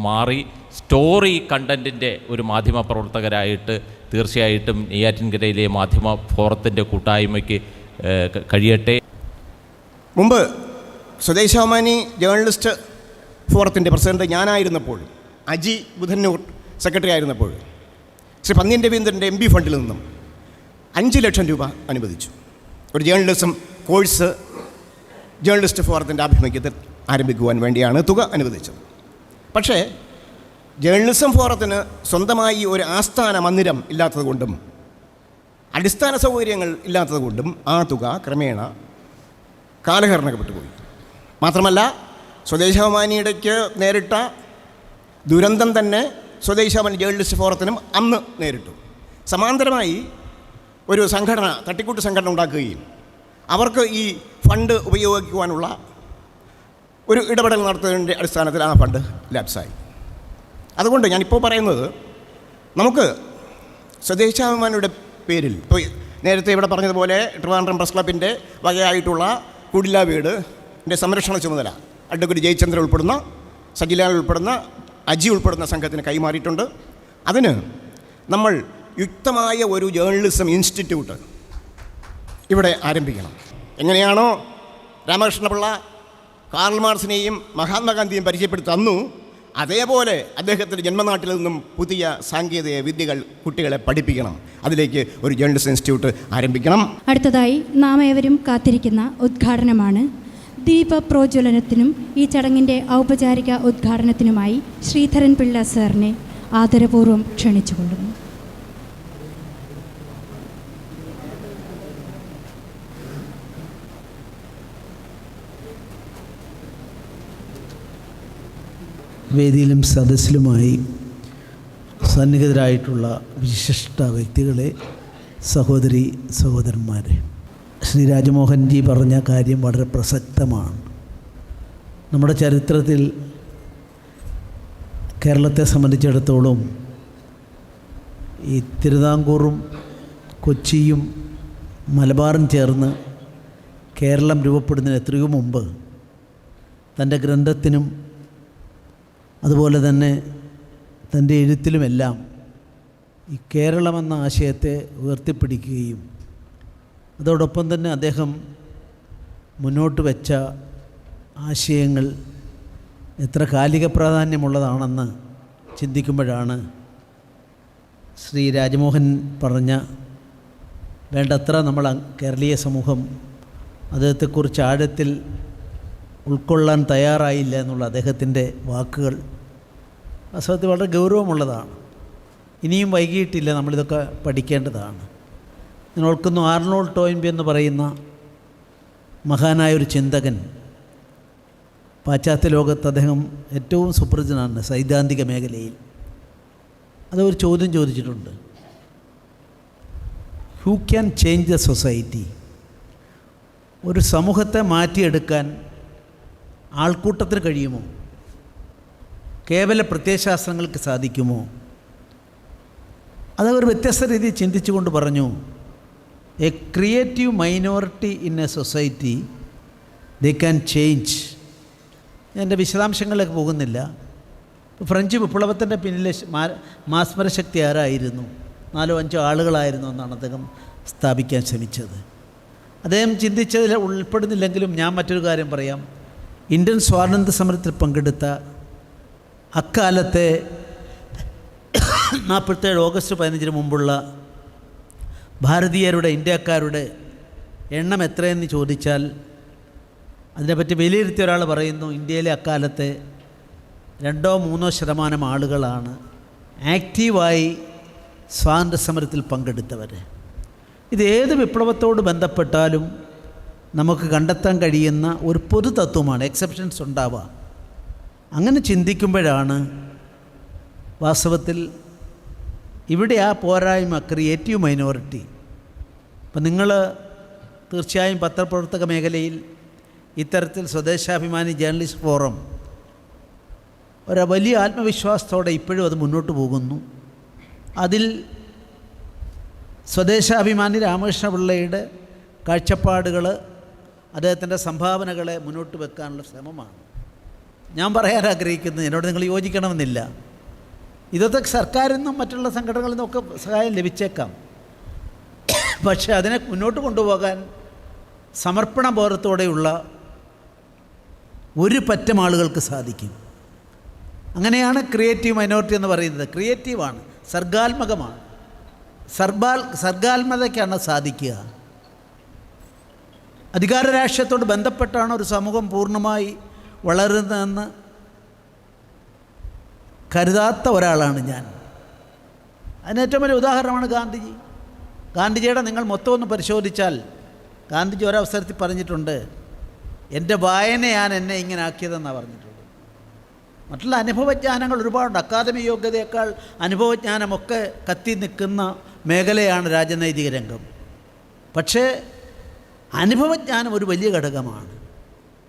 മാറി സ്റ്റോറി കണ്ടൻറ്റിൻ്റെ ഒരു മാധ്യമപ്രവർത്തകരായിട്ട് തീർച്ചയായിട്ടും നെയ്യാറ്റിൻകരയിലെ മാധ്യമ ഫോറത്തിൻ്റെ കൂട്ടായ്മയ്ക്ക് കഴിയട്ടെ. മുമ്പ് സ്വദേശാഭിമാനി ജേർണലിസ്റ്റ് ഫോറത്തിൻ്റെ പ്രസിഡന്റ് ഞാനായിരുന്നപ്പോൾ, അജി ബുധന്നൂർ സെക്രട്ടറി ആയിരുന്നപ്പോൾ, ശ്രീ പന്ന്യൻ രവീന്ദ്രൻ്റെ MP ഫണ്ടിൽ നിന്നും 5 ലക്ഷം രൂപ അനുവദിച്ചു. ഒരു ജേർണലിസം കോഴ്സ് ജേർണലിസ്റ്റ് ഫോറത്തിൻ്റെ ആഭിമുഖ്യത്തിൽ ആരംഭിക്കുവാൻ വേണ്ടിയാണ് തുക അനുവദിച്ചത്. പക്ഷേ ജേർണലിസം ഫോറത്തിന് സ്വന്തമായി ഒരു ആസ്ഥാന മന്ദിരം ഇല്ലാത്തതുകൊണ്ടും അടിസ്ഥാന സൗകര്യങ്ങൾ ഇല്ലാത്തതുകൊണ്ടും ആ തുക ക്രമേണ കാലഹരണപ്പെട്ടുപോയി. മാത്രമല്ല, സ്വദേശാഭിമാനിയുടെക്ക് നേരിട്ട ദുരന്തം തന്നെ സ്വദേശാഭിമാനി ജേർണലിസ്റ്റ് ഫോറത്തിനും അന്ന് നേരിട്ടു. സമാന്തരമായി ഒരു സംഘടന, തട്ടിക്കൂട്ട് സംഘടന ഉണ്ടാക്കുകയും അവർക്ക് ഈ ഫണ്ട് ഉപയോഗിക്കുവാനുള്ള ഒരു ഇടപെടൽ നടത്തുന്നതിൻ്റെ അടിസ്ഥാനത്തിൽ ആ ഫണ്ട് ലാപ്സായി. അതുകൊണ്ട് ഞാനിപ്പോൾ പറയുന്നത്, നമുക്ക് സ്വദേശാഭിമാനിയുടെ പേരിൽ ഇപ്പോൾ നേരത്തെ ഇവിടെ പറഞ്ഞതുപോലെ ട്രിവാൻഡ്രം പ്രസ് ക്ലബിൻ്റെ വകയായിട്ടുള്ള കുടില വീടിൻ്റെ സംരക്ഷണ ചുമതല അഡ്വക്കേറ്റ് ജയചന്ദ്രൻ ഉൾപ്പെടുന്ന, സജിലാൽ ഉൾപ്പെടുന്ന, അജി ഉൾപ്പെടുന്ന സംഘത്തിന് കൈമാറിയിട്ടുണ്ട്. അതിന് നമ്മൾ യുക്തമായ ഒരു ജേർണലിസം ഇൻസ്റ്റിറ്റ്യൂട്ട് ഇവിടെ ആരംഭിക്കണം. എങ്ങനെയാണോ രാമകൃഷ്ണപിള്ള കാർൽ മാർക്സിനെയും മഹാത്മാഗാന്ധിയെയും പരിചയപ്പെടുത്തി തന്നു, അതേപോലെ അദ്ദേഹത്തിൻ്റെ ജന്മനാട്ടിൽ നിന്നും പുതിയ സാങ്കേതിക വിദ്യകൾ കുട്ടികളെ പഠിപ്പിക്കണം. അതിലേക്ക് ഒരു ജേർണലിസം ഇൻസ്റ്റിറ്റ്യൂട്ട് ആരംഭിക്കണം. അടുത്തതായി നാം ഏവരും കാത്തിരിക്കുന്ന ഉദ്ഘാടനമാണ്. ദീപപ്രോജ്വലനത്തിനും ഈ ചടങ്ങിൻ്റെ ഔപചാരിക ഉദ്ഘാടനത്തിനുമായി ശ്രീധരൻ പിള്ള സാറിനെ ആദരപൂർവ്വം ക്ഷണിച്ചുകൊള്ളുന്നു. വേദിയിലും സദസ്സിലുമായി സന്നിഹിതരായിട്ടുള്ള വിശിഷ്ട വ്യക്തികളെ, സഹോദരി സഹോദരന്മാരെ, ശ്രീ രാജമോഹൻജി പറഞ്ഞ കാര്യം വളരെ പ്രസക്തമാണ്. നമ്മുടെ ചരിത്രത്തിൽ കേരളത്തെ സംബന്ധിച്ചിടത്തോളം ഈ തിരുവിതാംകൂറും കൊച്ചിയും മലബാറും ചേർന്ന് കേരളം രൂപപ്പെടുന്നതിന് എത്രയോ മുമ്പ് തൻ്റെ ഗ്രന്ഥത്തിനും അതുപോലെ തന്നെ തൻ്റെ എഴുത്തിലുമെല്ലാം ഈ കേരളമെന്ന ആശയത്തെ ഉയർത്തിപ്പിടിക്കുകയും അതോടൊപ്പം തന്നെ അദ്ദേഹം മുന്നോട്ട് വെച്ച ആശയങ്ങൾ എത്ര കാലിക പ്രാധാന്യമുള്ളതാണെന്ന് ചിന്തിക്കുമ്പോഴാണ് ശ്രീ രാജമോഹൻ പറഞ്ഞ വേണ്ടത്ര നമ്മൾ കേരളീയ സമൂഹം അദ്ദേഹത്തെക്കുറിച്ച് ആഴത്തിൽ ഉൾക്കൊള്ളാൻ തയ്യാറായില്ല എന്നുള്ള അദ്ദേഹത്തിൻ്റെ വാക്കുകൾ വാസ്തവത്തിൽ വളരെ ഗൗരവമുള്ളതാണ്. ഇനിയും വൈകിയിട്ടില്ല, നമ്മളിതൊക്കെ പഠിക്കേണ്ടതാണ്. ഞാൻ ഓർക്കുന്നു, ആർണോൾഡ് ടോയിൻബി എന്ന് പറയുന്ന മഹാനായൊരു ചിന്തകൻ, പാശ്ചാത്യ ലോകത്ത് അദ്ദേഹം ഏറ്റവും സുപ്രസിദ്ധനാണ് സൈദ്ധാന്തിക മേഖലയിൽ. അതൊരു ചോദ്യം ചോദിച്ചിട്ടുണ്ട്: who can change the society? ഒരു സമൂഹത്തെ മാറ്റിയെടുക്കാൻ ആൾക്കൂട്ടത്തിന് കഴിയുമോ? കേവല പ്രത്യയശാസ്ത്രങ്ങൾക്ക് സാധിക്കുമോ? അതൊരു വ്യത്യസ്ത രീതിയിൽ ചിന്തിച്ചുകൊണ്ട് പറഞ്ഞു, A creative minority in A society they can change. ഞാൻ എൻ്റെ വിശദാംശങ്ങളിലേക്ക് പോകുന്നില്ല. ഫ്രഞ്ച് വിപ്ലവത്തിൻ്റെ പിന്നിലെ മാസ്മരശക്തി ആരായിരുന്നു? 4-5 ആളുകളായിരുന്നു എന്നാണ് അദ്ദേഹം സ്ഥാപിക്കാൻ ശ്രമിച്ചത്. അദ്ദേഹം ചിന്തിച്ചതിൽ ഉൾപ്പെടുന്നില്ലെങ്കിലും ഞാൻ മറ്റൊരു കാര്യം പറയാം. ഇന്ത്യൻ സ്വാതന്ത്ര്യ സമരത്തിൽ പങ്കെടുത്ത അക്കാലത്തെ 47 ഓഗസ്റ്റ് 15 മുമ്പുള്ള ഭാരതീയരുടെ, ഇന്ത്യക്കാരുടെ എണ്ണം എത്രയെന്ന് ചോദിച്ചാൽ അതിനെപ്പറ്റി വിലയിരുത്തിയ ഒരാൾ പറയുന്നു, ഇന്ത്യയിലെ അക്കാലത്തെ 2-3% ആളുകളാണ് ആക്റ്റീവായി സ്വാതന്ത്ര്യ സമരത്തിൽ പങ്കെടുത്തവർ. ഇത് ഏത് വിപ്ലവത്തോട് ബന്ധപ്പെട്ടാലും നമുക്ക് കണ്ടെത്താൻ കഴിയുന്ന ഒരു പൊതു തത്വമാണ്. എക്സെപ്ഷൻസ് ഉണ്ടാവുക. അങ്ങനെ ചിന്തിക്കുമ്പോഴാണ് വാസ്തവത്തിൽ ഇവിടെ ആ പോരായ്മ, ക്രിയേറ്റീവ് മൈനോറിറ്റി. അപ്പം നിങ്ങൾ തീർച്ചയായും പത്രപ്രവർത്തക മേഖലയിൽ ഇത്തരത്തിൽ സ്വദേശാഭിമാനി ജേർണലിസ്റ്റ് ഫോറം ഒരു വലിയ ആത്മവിശ്വാസത്തോടെ ഇപ്പോഴും അത് മുന്നോട്ട് പോകുന്നു. അതിൽ സ്വദേശാഭിമാനി രാമകൃഷ്ണപിള്ളയുടെ കാഴ്ചപ്പാടുകൾ, അദ്ദേഹത്തിൻ്റെ സംഭാവനകളെ മുന്നോട്ട് വെക്കാനുള്ള ശ്രമമാണ് ഞാൻ പറയാൻ ആഗ്രഹിക്കുന്നത്. എന്നോട് നിങ്ങൾ യോജിക്കണമെന്നില്ല. ഇതൊക്കെ സർക്കാരിൽ നിന്നും മറ്റുള്ള സംഘടനകളിൽ നിന്നൊക്കെ സഹായം ലഭിച്ചേക്കാം. പക്ഷേ അതിനെ മുന്നോട്ട് കൊണ്ടുപോകാൻ സമർപ്പണ ബോധത്തോടെയുള്ള ഒരു പറ്റം ആളുകൾക്ക് സാധിക്കും. അങ്ങനെയാണ് ക്രിയേറ്റീവ് മൈനോറിറ്റി എന്ന് പറയുന്നത്. ക്രിയേറ്റീവാണ്, സർഗാത്മകമാണ്. സർഗാത്മകതയ്ക്കാണ് സാധിക്കുക. അധികാര രാഷ്ട്രീയത്തോട് ബന്ധപ്പെട്ടാണ് ഒരു സമൂഹം പൂർണ്ണമായി വളരുന്നതെന്ന് കരുതാത്ത ഒരാളാണ് ഞാൻ. അതിന് ഏറ്റവും വലിയ ഉദാഹരണമാണ് ഗാന്ധിജി. ഗാന്ധിജിയുടെ നിങ്ങൾ മൊത്തം ഒന്ന് പരിശോധിച്ചാൽ ഗാന്ധിജി ഒരവസരത്തിൽ പറഞ്ഞിട്ടുണ്ട്, എൻ്റെ വായനയാണ് എന്നെ ഇങ്ങനെ ആക്കിയതെന്നാണ് പറഞ്ഞിട്ടുള്ളത്. മറ്റുള്ള അനുഭവജ്ഞാനങ്ങൾ ഒരുപാടുണ്ട്. അക്കാദമി യോഗ്യതയേക്കാൾ അനുഭവജ്ഞാനമൊക്കെ കത്തി നിൽക്കുന്ന മേഖലയാണ് രാജനൈതിക രംഗം. പക്ഷേ അനുഭവജ്ഞാനം ഒരു വലിയ ഘടകമാണ്.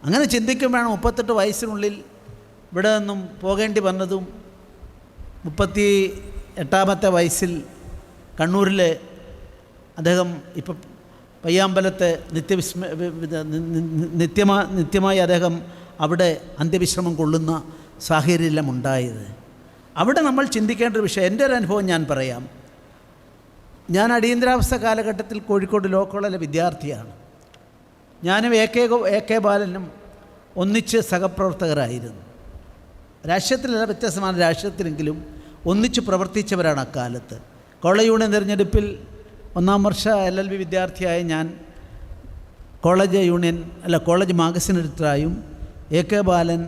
അങ്ങനെ ചിന്തിക്കുമ്പോഴാണ് 38 വയസ്സിനുള്ളിൽ ഇവിടെ നിന്നും പോകേണ്ടി വന്നതും 38ാമത്തെ വയസ്സിൽ കണ്ണൂരിലെ അദ്ദേഹം ഇപ്പം പയ്യാമ്പലത്തെ നിത്യമായി അദ്ദേഹം അവിടെ അന്ത്യവിശ്രമം കൊള്ളുന്ന സാഹചര്യമെല്ലാം ഉണ്ടായത്. അവിടെ നമ്മൾ ചിന്തിക്കേണ്ട ഒരു വിഷയം, എൻ്റെ ഒരു അനുഭവം ഞാൻ പറയാം. ഞാൻ അടിയന്തരാവസ്ഥ കാലഘട്ടത്തിൽ കോഴിക്കോട് ലോ കോളേജിലെ വിദ്യാർത്ഥിയാണ്. ഞാനും എ കെ ബാലനും ഒന്നിച്ച് സഹപ്രവർത്തകരായിരുന്നു. രാഷ്ട്രീയത്തിലല്ല, വ്യത്യസ്തമായ രാഷ്ട്രീയത്തിലെങ്കിലും ഒന്നിച്ച് പ്രവർത്തിച്ചവരാണ് അക്കാലത്ത്. കോളേജ് യൂണിയൻ തിരഞ്ഞെടുപ്പിൽ 1ാം വർഷ LLB വിദ്യാർത്ഥിയായ ഞാൻ കോളേജ് മാഗസിൻ എഡിറ്ററായും എ കെ ബാലൻ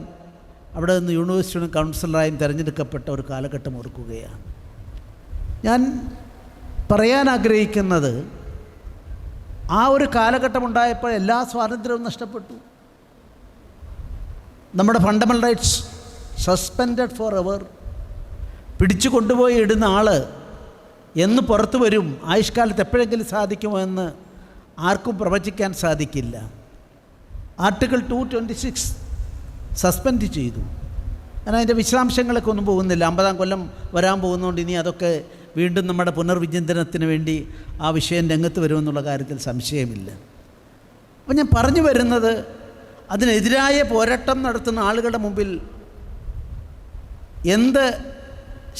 അവിടെ നിന്ന് യൂണിവേഴ്സിറ്റി കൗൺസിലറായും തിരഞ്ഞെടുക്കപ്പെട്ട ഒരു കാലഘട്ടം ഓർക്കുകയാണ്. ഞാൻ പറയാൻ ആഗ്രഹിക്കുന്നത്, ആ ഒരു കാലഘട്ടം ഉണ്ടായപ്പോൾ എല്ലാ സ്വാതന്ത്ര്യവും നഷ്ടപ്പെട്ടു. നമ്മുടെ fundamental rights suspended for ever. പിടിച്ചു കൊണ്ടുപോയി ഇടുന്ന ആൾ എന്ന് പുറത്തു വരും, ആയുഷ്കാലത്ത് എപ്പോഴെങ്കിലും സാധിക്കുമോ എന്ന് ആർക്കും പ്രവചിക്കാൻ സാധിക്കില്ല. ആർട്ടിക്കിൾ 226 സസ്പെൻഡ് ചെയ്തു. ഞാൻ അതിൻ്റെ വിശദാംശങ്ങളൊക്കെ ഒന്നും പോകുന്നില്ല. 50ാം കൊല്ലം വരാൻ പോകുന്നതുകൊണ്ട് ഇനി അതൊക്കെ വീണ്ടും നമ്മുടെ പുനർവിചിന്തനത്തിന് വേണ്ടി ആ വിഷയം രംഗത്ത് വരുമെന്നുള്ള കാര്യത്തിൽ സംശയമില്ല. അപ്പം ഞാൻ പറഞ്ഞു വരുന്നത്, അതിനെതിരായ പോരാട്ടം നടത്തുന്ന ആളുകളുടെ മുമ്പിൽ എന്ത്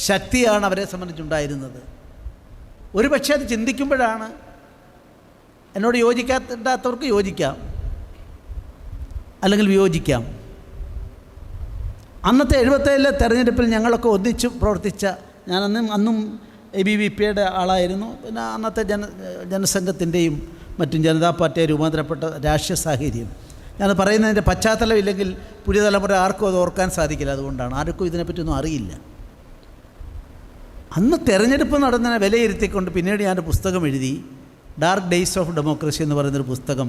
ശക്തിയാണ് അവരെ സംബന്ധിച്ചുണ്ടായിരുന്നത്. ഒരു പക്ഷേ അത് ചിന്തിക്കുമ്പോഴാണ്, എന്നോട് യോജിക്കാത്തവർക്ക് യോജിക്കാം, അല്ലെങ്കിൽ വിയോജിക്കാം. അന്നത്തെ 77 തെരഞ്ഞെടുപ്പിൽ ഞങ്ങളൊക്കെ ഒന്നിച്ച് പ്രവർത്തിച്ച, അന്നും ABVP-യുടെ ആളായിരുന്നു. പിന്നെ അന്നത്തെ ജനസംഘത്തിൻ്റെയും മറ്റും ജനതാ പാർട്ടിയെ രൂപാന്തരപ്പെട്ട രാഷ്ട്രീയ സാഹചര്യം. ഞാനത് പറയുന്നതിൻ്റെ പശ്ചാത്തലം ഇല്ലെങ്കിൽ പുതിയ തലമുറ ആർക്കും അത് ഓർക്കാൻ സാധിക്കില്ല. അതുകൊണ്ടാണ്, ആർക്കും ഇതിനെപ്പറ്റിയൊന്നും അറിയില്ല. അന്ന് തെരഞ്ഞെടുപ്പ് നടന്നതിനെ വിലയിരുത്തിക്കൊണ്ട് പിന്നീട് ഞാനൊരു പുസ്തകം എഴുതി, ഡാർക്ക് ഡേയ്സ് ഓഫ് ഡെമോക്രസി എന്ന് പറയുന്നൊരു പുസ്തകം.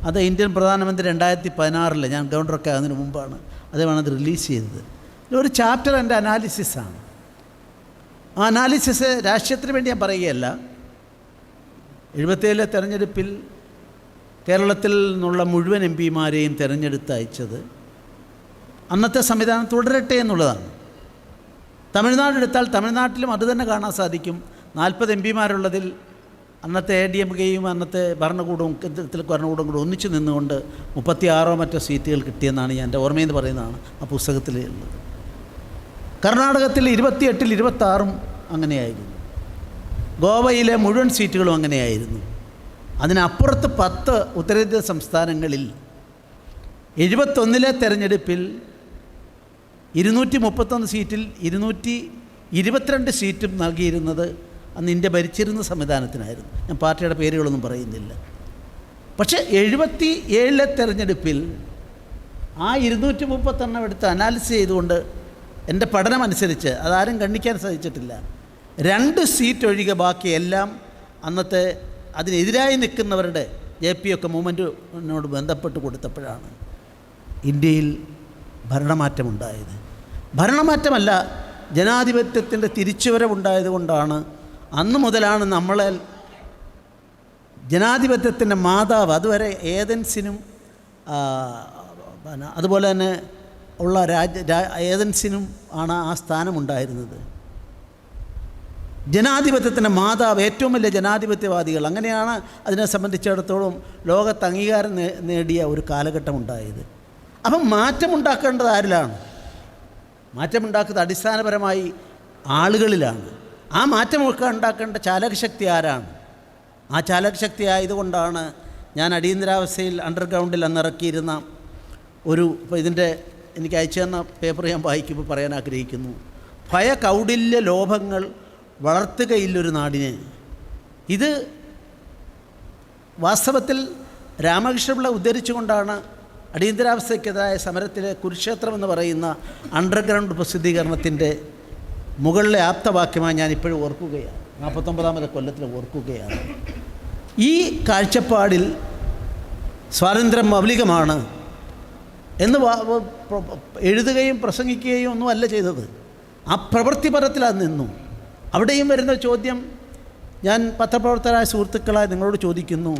അത് ഇന്ത്യൻ പ്രധാനമന്ത്രി 2016 ഞാൻ ഗവർണറൊക്കെ അതിന് മുമ്പാണ് അദ്ദേഹമാണ് അത് റിലീസ് ചെയ്തത്. ഒരു ചാപ്റ്റർ എൻ്റെ അനാലിസിസാണ്. ആ അനാലിസിസ് രാഷ്ട്രീയത്തിന് വേണ്ടി ഞാൻ പറയുകയല്ല. 77 തെരഞ്ഞെടുപ്പിൽ കേരളത്തിൽ നിന്നുള്ള മുഴുവൻ MP-മാരെയും തിരഞ്ഞെടുത്ത് അയച്ചത് അന്നത്തെ സംവിധാനം തുടരട്ടെ എന്നുള്ളതാണ്. തമിഴ്നാടെടുത്താൽ തമിഴ്നാട്ടിലും അത് തന്നെ കാണാൻ സാധിക്കും. 40 MP-മാരുള്ളതിൽ അന്നത്തെ ADMKയും അന്നത്തെ ഭരണകൂടവും കൂടെ ഒന്നിച്ചു നിന്നുകൊണ്ട് 36 മറ്റോ സീറ്റുകൾ കിട്ടിയെന്നാണ് ഞാൻ എൻ്റെ ഓർമ്മയെന്ന് പറയുന്നതാണ് ആ പുസ്തകത്തിലുള്ളത്. കർണാടകത്തിൽ 28-ൽ 26 അങ്ങനെയായിരുന്നു. ഗോവയിലെ മുഴുവൻ സീറ്റുകളും അങ്ങനെയായിരുന്നു. അതിനപ്പുറത്ത് 10 ഉത്തരേന്ത്യൻ സംസ്ഥാനങ്ങളിൽ 71 തെരഞ്ഞെടുപ്പിൽ 231 സീറ്റിൽ 222 സീറ്റും നൽകിയിരുന്നത് അന്ന് ഇന്ത്യ ഭരിച്ചിരുന്ന സംവിധാനത്തിനായിരുന്നു. ഞാൻ പാർട്ടിയുടെ പേരുകളൊന്നും പറയുന്നില്ല. പക്ഷേ 77 തെരഞ്ഞെടുപ്പിൽ ആ 231 എടുത്ത് അനാലിസിസ് ചെയ്തുകൊണ്ട് എൻ്റെ പഠനമനുസരിച്ച് അതാരും ഗണ്ണിക്കാൻ സാധിച്ചിട്ടില്ല, 2 സീറ്റ് ഒഴികെ ബാക്കിയെല്ലാം അന്നത്തെ അതിനെതിരായി നിൽക്കുന്നവരുടെ JP ഒക്കെ മൂവ്മെൻറ്റിനോട് ബന്ധപ്പെട്ട് കൊടുത്തപ്പോഴാണ് ഇന്ത്യയിൽ ഭരണമാറ്റമുണ്ടായത്. ഭരണമാറ്റമല്ല, ജനാധിപത്യത്തിൻ്റെ തിരിച്ചുവരവുണ്ടായത് കൊണ്ടാണ് അന്ന് മുതലാണ് നമ്മളെ ജനാധിപത്യത്തിൻ്റെ മാതാവ്, അതുവരെ ഏതൻസിനും അതുപോലെ തന്നെ ഉള്ള ഏതൻസിനും ആണ് ആ സ്ഥാനമുണ്ടായിരുന്നത്. ജനാധിപത്യത്തിൻ്റെ മാതാവ്, ഏറ്റവും വലിയ ജനാധിപത്യവാദികൾ, അങ്ങനെയാണ് അതിനെ സംബന്ധിച്ചിടത്തോളം ലോകത്ത് അംഗീകാരം നേടിയ ഒരു കാലഘട്ടം ഉണ്ടായത്. അപ്പം മാറ്റമുണ്ടാക്കേണ്ടത് ആരിലാണ്? മാറ്റമുണ്ടാക്കുന്നത് അടിസ്ഥാനപരമായി ആളുകളിലാണ്. ആ മാറ്റമൊക്കെ ഉണ്ടാക്കേണ്ട ചാലകശക്തി ആരാണ്? ആ ചാലകശക്തി ആയതുകൊണ്ടാണ് ഞാൻ അടിയന്തരാവസ്ഥയിൽ അണ്ടർഗ്രൗണ്ടിൽ അന്നിറക്കിയിരുന്ന ഒരു, ഇപ്പോൾ ഇതിൻ്റെ എനിക്ക് അയച്ചു തന്ന പേപ്പർ ഞാൻ വായിക്കുമ്പോൾ പറയാൻ ആഗ്രഹിക്കുന്നു. ഭയകൗടില്യ ലോഭങ്ങൾ വളർത്തുകയില്ലൊരു നാടിനെ. ഇത് വാസ്തവത്തിൽ രാമകൃഷ്ണപിള്ള ഉദ്ധരിച്ചുകൊണ്ടാണ് അടിയന്തരാവസ്ഥയ്ക്കെതിരായ സമരത്തിലെ കുരുക്ഷേത്രം എന്ന് പറയുന്ന അണ്ടർഗ്രൗണ്ട് പ്രസിദ്ധീകരണത്തിൻ്റെ മുകളിലെ ആപ്തവാക്യമായി ഞാനിപ്പോഴും ഓർക്കുകയാണ്, 49ാമത്തെ കൊല്ലത്തിൽ ഓർക്കുകയാണ്. ഈ കാഴ്ചപ്പാടിൽ സ്വാതന്ത്ര്യം മൗലികമാണ് എന്ന് എഴുതുകയും പ്രസംഗിക്കുകയും ഒന്നുമല്ല ചെയ്തത്. ആ പ്രവൃത്തിപരത്തിൽ അത് നിന്നു. അവിടെയും വരുന്ന ചോദ്യം ഞാൻ പത്രപ്രവർത്തകരായ സുഹൃത്തുക്കളായി നിങ്ങളോട് ചോദിക്കുന്നു.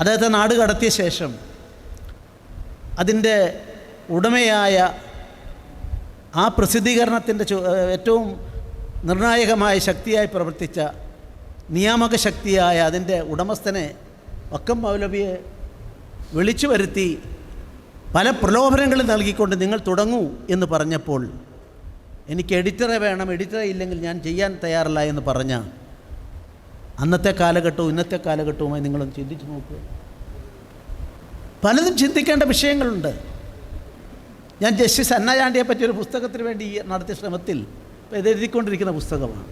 അദ്ദേഹത്തെ നാട് കടത്തിയ ശേഷം അതിൻ്റെ ഉടമയായ ആ പ്രസിദ്ധീകരണത്തിൻ്റെ ഏറ്റവും നിർണായകമായ ശക്തിയായി പ്രവർത്തിച്ച നിയാമക ശക്തിയായ അതിൻ്റെ ഉടമസ്ഥനെ വക്കം മൗലവിയെ വിളിച്ചു വരുത്തി പല പ്രലോഭനങ്ങൾ നൽകിക്കൊണ്ട് നിങ്ങൾ തുടങ്ങൂ എന്ന് പറഞ്ഞപ്പോൾ എനിക്ക് എഡിറ്ററെ വേണം, എഡിറ്ററെ ഇല്ലെങ്കിൽ ഞാൻ ചെയ്യാൻ തയ്യാറല്ല എന്ന് പറഞ്ഞ അന്നത്തെ കാലഘട്ടവും ഇന്നത്തെ കാലഘട്ടവുമായി നിങ്ങളൊന്ന് ചിന്തിച്ച് നോക്കുക. പലതും ചിന്തിക്കേണ്ട വിഷയങ്ങളുണ്ട്. ഞാൻ ജസ്റ്റിസ് അന്നാചാണ്ടിയെ പറ്റിയൊരു പുസ്തകത്തിന് വേണ്ടി നടത്തിയ ശ്രമത്തിൽ ഇത് എഴുതിക്കൊണ്ടിരിക്കുന്ന പുസ്തകമാണ്.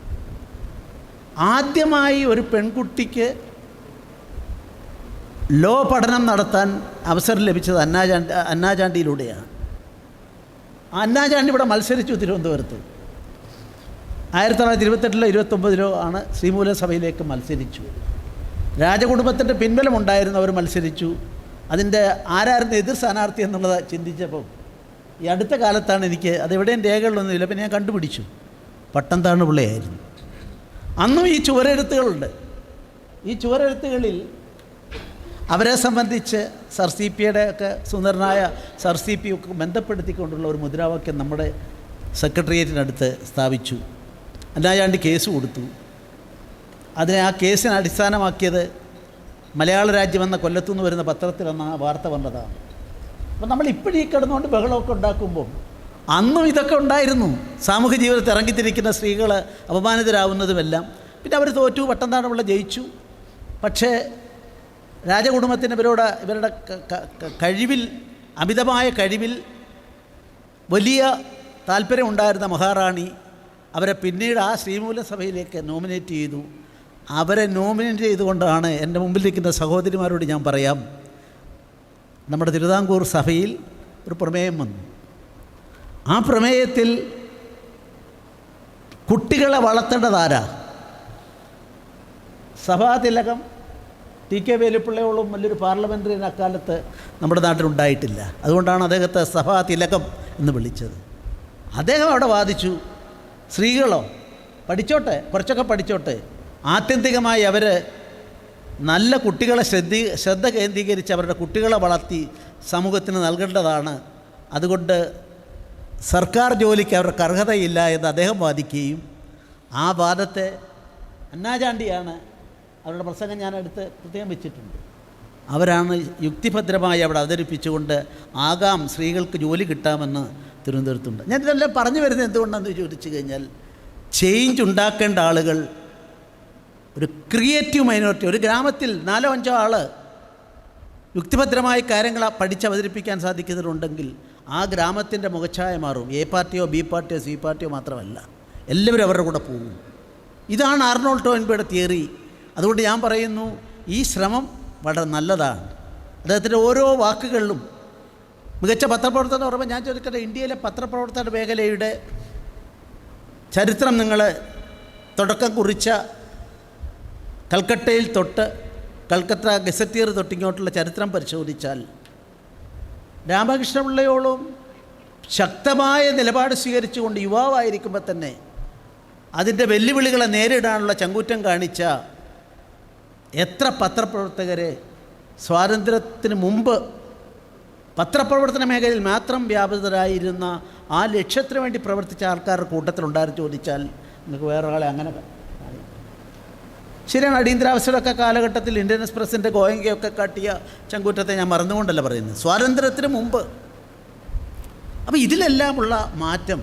ആദ്യമായി ഒരു പെൺകുട്ടിക്ക് ലോ പഠനം നടത്താൻ അവസരം ലഭിച്ചത് അന്നാചാണ്ടിയിലൂടെയാണ്. അന്നാചാണ്ടി ഇവിടെ മത്സരിച്ചു തിരുവനന്തപുരത്ത്. 1928 29 ആണ് ശ്രീമൂലം സഭയിലേക്ക് മത്സരിച്ചു. രാജകുടുംബത്തിൻ്റെ പിൻബലമുണ്ടായിരുന്നു, അവർ മത്സരിച്ചു. അതിൻ്റെ ആരായിരുന്നു എതിർ സ്ഥാനാർത്ഥി എന്നുള്ളത് ചിന്തിച്ചപ്പോൾ ഈ അടുത്ത കാലത്താണ് എനിക്ക് അതെവിടെയും രേഖകളൊന്നുമില്ല, പിന്നെ ഞാൻ കണ്ടുപിടിച്ചു, പട്ടംതാണു പിള്ളയായിരുന്നു. അന്നും ഈ ചുവരെഴുത്തുകളുണ്ട്. ഈ ചുവരെഴുത്തുകളിൽ അവരെ സംബന്ധിച്ച് സർ സി പിയുടെ ഒക്കെ സുന്ദരനായ സർ സി പി ഒക്കെ ബന്ധപ്പെടുത്തിക്കൊണ്ടുള്ള ഒരു മുദ്രാവാക്യം നമ്മുടെ സെക്രട്ടേറിയറ്റിനടുത്ത് സ്ഥാപിച്ചു. അന്നാചാണ്ടി കേസ് കൊടുത്തു. അതിനെ ആ കേസിനെ അടിസ്ഥാനമാക്കിയത് മലയാള രാജ്യം എന്ന കൊല്ലത്തുനിന്ന് വരുന്ന പത്രത്തിലെന്ന ആ വാർത്ത വന്നതാണ്. അപ്പം നമ്മൾ ഇപ്പോഴീ കിടന്നുകൊണ്ട് ബഹളമൊക്കെ ഉണ്ടാക്കുമ്പോൾ അന്നും ഇതൊക്കെ ഉണ്ടായിരുന്നു. സാമൂഹ്യ ജീവിതത്തിൽ ഇറങ്ങിത്തിരിക്കുന്ന സ്ത്രീകൾ അപമാനിതരാകുന്നതുമെല്ലാം. പിന്നെ അവർ തോറ്റു, പട്ടംതാണുപിള്ള ജയിച്ചു. പക്ഷേ രാജകുടുംബത്തിന് ഇവരുടെ കഴിവിൽ, അമിതമായ കഴിവിൽ വലിയ താല്പര്യമുണ്ടായിരുന്ന മഹാറാണി അവരെ പിന്നീട് ആ ശ്രീമൂലം സഭയിലേക്ക് നോമിനേറ്റ് ചെയ്തു. അവരെ നോമിനേറ്റ് ചെയ്തുകൊണ്ടാണ് എൻ്റെ മുമ്പിലിരിക്കുന്ന സഹോദരിമാരോട് ഞാൻ പറയാം, നമ്മുടെ തിരുവിതാംകൂർ സഭയിൽ ഒരു പ്രമേയം വന്നു. ആ പ്രമേയത്തിൽ കുട്ടികളെ വളർത്തേണ്ടതാരാ? സഭാതിലകം TK വേലുപ്പിള്ളയോളം വലിയൊരു പാർലമെൻ്ററിയൻ അക്കാലത്ത് നമ്മുടെ നാട്ടിലുണ്ടായിട്ടില്ല. അതുകൊണ്ടാണ് അദ്ദേഹത്തെ സഭാതിലകം എന്ന് വിളിച്ചത്. അദ്ദേഹം അവിടെ വാദിച്ചു, സ്ത്രീകളോ പഠിച്ചോട്ടെ, കുറച്ചൊക്കെ പഠിച്ചോട്ടെ, ആത്യന്തികമായി അവർ നല്ല കുട്ടികളെ ശ്രദ്ധ കേന്ദ്രീകരിച്ച് അവരുടെ കുട്ടികളെ വളർത്തി സമൂഹത്തിന് നൽകേണ്ടതാണ്. അതുകൊണ്ട് സർക്കാർ ജോലിക്ക് അവർക്ക് അർഹതയില്ല എന്ന് അദ്ദേഹം വാദിക്കുകയും ആ വാദത്തെ അന്നാചാണ്ടിയാണ്, അവരുടെ പ്രസംഗം ഞാനെടുത്ത് പ്രത്യേകം വെച്ചിട്ടുണ്ട്, അവരാണ് യുക്തിഭദ്രമായി അവിടെ അവതരിപ്പിച്ചുകൊണ്ട് ആകാം സ്ത്രീകൾക്ക് ജോലി കിട്ടാമെന്ന് തിരുവനന്തപുരത്തുണ്ട്. ഞാനിതെല്ലാം പറഞ്ഞു വരുന്നത് എന്തുകൊണ്ടാണെന്ന് ചോദിച്ചു കഴിഞ്ഞാൽ, ചേഞ്ച് ഉണ്ടാക്കേണ്ട ആളുകൾ ഒരു ക്രിയേറ്റീവ് മൈനോറിറ്റി, ഒരു ഗ്രാമത്തിൽ 4-5 ആൾ യുക്തിഭദ്രമായ കാര്യങ്ങൾ പഠിച്ച് അവതരിപ്പിക്കാൻ സാധിക്കുന്നവരുണ്ടെങ്കിൽ ആ ഗ്രാമത്തിൻ്റെ മുഖച്ഛായ മാറും. എ പാർട്ടിയോ ബി പാർട്ടിയോ സി പാർട്ടിയോ മാത്രമല്ല, എല്ലാവരും അവരുടെ കൂടെ പോകും. ഇതാണ് ആർണോൾഡ് ടോയിൻബിയുടെ തിയറി. അതുകൊണ്ട് ഞാൻ പറയുന്നു, ഈ ശ്രമം വളരെ നല്ലതാണ്. അദ്ദേഹത്തിൻ്റെ ഓരോ വാക്കുകളിലും മികച്ച പത്രപ്രവർത്തനം എന്ന് പറയുമ്പോൾ ഞാൻ ചോദിക്കട്ടെ, ഇന്ത്യയിലെ പത്രപ്രവർത്തന മേഖലയുടെ ചരിത്രം നിങ്ങൾ തുടക്കം കുറിച്ച കൽക്കട്ടയിൽ തൊട്ട് കൽക്കത്ത ഗസറ്റിയർ തൊട്ടിങ്ങോട്ടുള്ള ചരിത്രം പരിശോധിച്ചാൽ രാമകൃഷ്ണപിള്ളയോളം ശക്തമായ നിലപാട് സ്വീകരിച്ചുകൊണ്ട് യുവാവായിരിക്കുമ്പോൾ തന്നെ അതിൻ്റെ വെല്ലുവിളികളെ നേരിടാനുള്ള ചങ്കൂറ്റം കാണിച്ച എത്ര പത്രപ്രവർത്തകരെ സ്വാതന്ത്ര്യത്തിന് മുമ്പ് പത്രപ്രവർത്തന മേഖലയിൽ മാത്രം വ്യാപൃതരായിരുന്ന ആ ലക്ഷ്യത്തിന് വേണ്ടി പ്രവർത്തിച്ച ആൾക്കാരുടെ കൂട്ടത്തിലുണ്ടായിരുന്നു ചോദിച്ചാൽ നിങ്ങൾക്ക് വേറെ ആളെ അങ്ങനെ ശരിയാണ്. അടിയന്തരാവസ്ഥയുടെ കാലഘട്ടത്തിൽ ഇന്ത്യൻ എക്സ്പ്രസിൻ്റെ ഗോയങ്കയൊക്കെ കാട്ടിയ ചങ്കൂറ്റത്തെ ഞാൻ മറന്നുകൊണ്ടല്ല പറയുന്നത്, സ്വാതന്ത്ര്യത്തിന് മുമ്പ്. അപ്പോൾ ഇതിലെല്ലാമുള്ള മാറ്റം,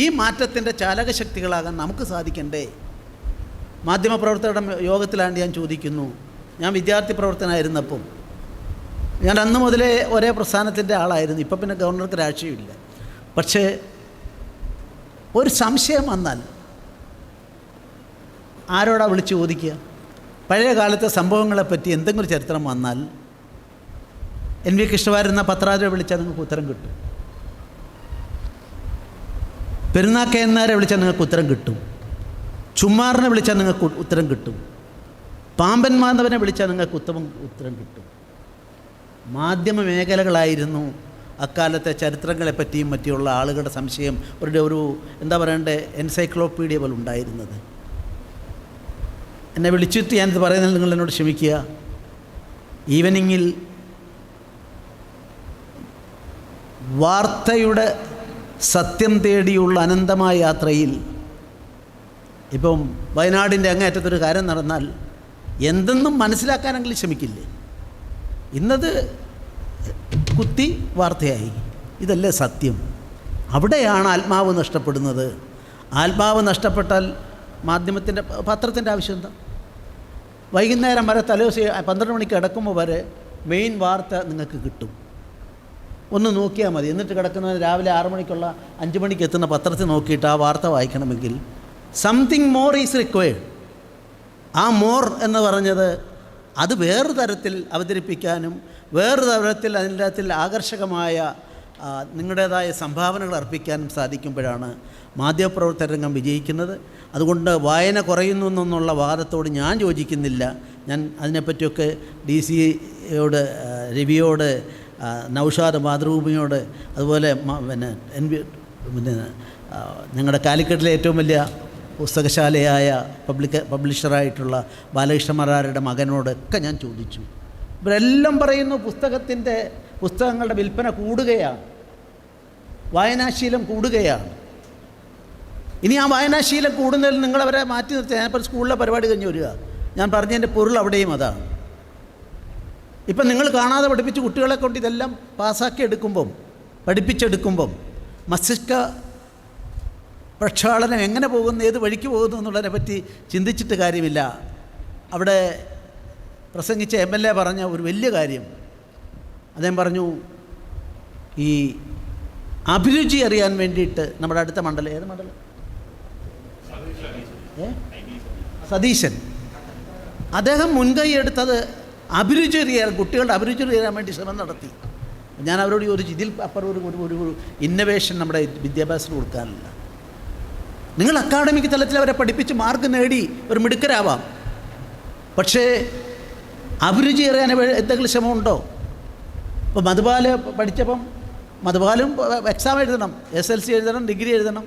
ഈ മാറ്റത്തിൻ്റെ ചാലകശക്തികളാകാൻ നമുക്ക് സാധിക്കണ്ടേ? മാധ്യമപ്രവർത്തകരുടെ യോഗത്തിലാണ്ട് ഞാൻ ചോദിക്കുന്നു, ഞാൻ വിദ്യാർത്ഥി പ്രവർത്തനമായിരുന്നപ്പം ഞാൻ അന്ന് മുതലേ ഒരേ പ്രസ്ഥാനത്തിൻ്റെ ആളായിരുന്നു. ഇപ്പം പിന്നെ ഗവർണർക്ക് രാഷ്ട്രീയമില്ല. പക്ഷേ ഒരു സംശയം വന്നാൽ ആരോടാ വിളിച്ച് ചോദിക്കുക? പഴയ കാലത്തെ സംഭവങ്ങളെപ്പറ്റി എന്തെങ്കിലും ചരിത്രം വന്നാൽ NV കൃഷ്ണവാര്യർ എന്ന പത്രാധിപരെ വിളിച്ചാൽ നിങ്ങൾക്ക് ഉത്തരം കിട്ടും. പെരുന്നാക്കയന്നാരെ വിളിച്ചാൽ നിങ്ങൾക്ക് ഉത്തരം കിട്ടും. ചുമ്മാറിനെ വിളിച്ചാൽ നിങ്ങൾക്ക് ഉത്തരം കിട്ടും. പാമ്പൻ മാധവനെ വിളിച്ചാൽ നിങ്ങൾക്ക് ഉത്തരം കിട്ടും. മാധ്യമ മേഖലകളായിരുന്നു അക്കാലത്തെ ചരിത്രങ്ങളെപ്പറ്റിയും മറ്റുള്ള ആളുകളുടെ സംശയം ഒരു എന്താ പറയണ്ടേ, എൻസൈക്ലോപ്പീഡിയ പോലെ ഉണ്ടായിരുന്നത്. എന്നെ വിളിച്ചിട്ട് ഞാനിത് പറയുന്നത് നിങ്ങൾ എന്നോട് ക്ഷമിക്കുക. ഈവനിങ്ങിൽ വാർത്തയുടെ സത്യം തേടിയുള്ള അനന്തമായ യാത്രയിൽ ഇപ്പം വയനാടിൻ്റെ അങ്ങേയറ്റത്തൊരു കാര്യം നടന്നാൽ എന്തെന്നും മനസ്സിലാക്കാനെങ്കിലും ശ്രമിക്കില്ലേ? ഇന്നത് കുത്തി വാർത്തയായി. ഇതല്ലേ സത്യം? അവിടെയാണ് ആത്മാവ് നഷ്ടപ്പെടുന്നത്. ആത്മാവ് നഷ്ടപ്പെട്ടാൽ മാധ്യമത്തിൻ്റെ പത്രത്തിൻ്റെ ആവശ്യം എന്താ? വൈകുന്നേരം വരെ തലേദിവസം 12 മണിക്ക് കിടക്കുമ്പോൾ വരെ മെയിൻ വാർത്ത നിങ്ങൾക്ക് കിട്ടും. ഒന്ന് നോക്കിയാൽ മതി. എന്നിട്ട് കിടക്കുന്നത് രാവിലെ 6 മണിക്കുള്ള 5 മണിക്ക് എത്തുന്ന പത്രത്തിൽ നോക്കിയിട്ട് ആ വാർത്ത വായിക്കണമെങ്കിൽ സംതിങ് മോർ ഈസ് റിക്വയർഡ്. ആ മോർ എന്ന് പറഞ്ഞത് അത് വേറൊരു തരത്തിൽ അവതരിപ്പിക്കാനും വേറൊരു തരത്തിൽ അതിൻ്റെ അകത്തിൽ ആകർഷകമായ നിങ്ങളുടേതായ സംഭാവനകൾ അർപ്പിക്കാനും സാധിക്കുമ്പോഴാണ് മാധ്യമപ്രവർത്തന രംഗം വിജയിക്കുന്നത്. അതുകൊണ്ട് വായന കുറയുന്നു എന്നുള്ള വാദത്തോട് ഞാൻ യോജിക്കുന്നില്ല. ഞാൻ അതിനെപ്പറ്റിയൊക്കെ DC-യോട്, രവിയോട്, നൗഷാദ് മാതൃഭൂമിയോട്, അതുപോലെ പിന്നെ ഞങ്ങളുടെ കാലിക്കറ്റിലെ ഏറ്റവും വലിയ പുസ്തകശാലയായ പബ്ലിഷറായിട്ടുള്ള ബാലകൃഷ്ണമാരാരുടെ മകനോടൊക്കെ ഞാൻ ചോദിച്ചു. ഇവരെല്ലാം പറയുന്നു പുസ്തകങ്ങളുടെ വിൽപ്പന കൂടുകയാണ്, വായനാശീലം കൂടുകയാണ്. ഇനി ആ വായനാശീലം കൂടുന്നതിൽ നിങ്ങളവരെ മാറ്റി നിർത്തുക. ഞാനിപ്പോൾ സ്കൂളിലെ പരിപാടി കഴിഞ്ഞ് വരിക, ഞാൻ പറഞ്ഞതിൻ്റെ പൊരുൾ അവിടെയും അതാണ്. ഇപ്പം നിങ്ങൾ കാണാതെ പഠിപ്പിച്ച് കുട്ടികളെ കൊണ്ട് ഇതെല്ലാം പാസ്സാക്കി എടുക്കുമ്പം, പഠിപ്പിച്ചെടുക്കുമ്പം മസ്തിഷ്ക പ്രക്ഷാളനം എങ്ങനെ പോകുന്നു, ഏത് വഴിക്ക് പോകുന്നു എന്നുള്ളതിനെ പറ്റി ചിന്തിച്ചിട്ട് കാര്യമില്ല. അവിടെ പ്രസംഗിച്ച MLA പറഞ്ഞ ഒരു വലിയ കാര്യം, അദ്ദേഹം പറഞ്ഞു, ഈ അഭിരുചി അറിയാൻ വേണ്ടിയിട്ട് നമ്മുടെ അടുത്ത മണ്ഡലം, ഏത് മണ്ഡലം? സതീശൻ. അദ്ദേഹം മുൻകൈ എടുത്തത് അഭിരുചി അറിയാൻ, കുട്ടികളുടെ അഭിരുചി അറിയാൻ വേണ്ടി ശ്രമം നടത്തി. ഞാൻ അവരോട് ചോദിച്ചു, ഇതിൽ അപ്പുറം ഒരു ഇന്നവേഷൻ നമ്മുടെ വിദ്യാഭ്യാസത്തിന് കൊടുക്കാനില്ല. നിങ്ങൾ അക്കാഡമിക് തലത്തിൽ അവരെ പഠിപ്പിച്ച് മാർക്ക് നേടി ഒരു മിടുക്കരാവാം, പക്ഷേ അഭിരുചി അറിയാൻ എന്തെങ്കിലും ശ്രമമുണ്ടോ? ഇപ്പോൾ മധുബാല പഠിച്ചപ്പം മധുബാലും എക്സാം എഴുതണം, SLC എഴുതണം, ഡിഗ്രി എഴുതണം.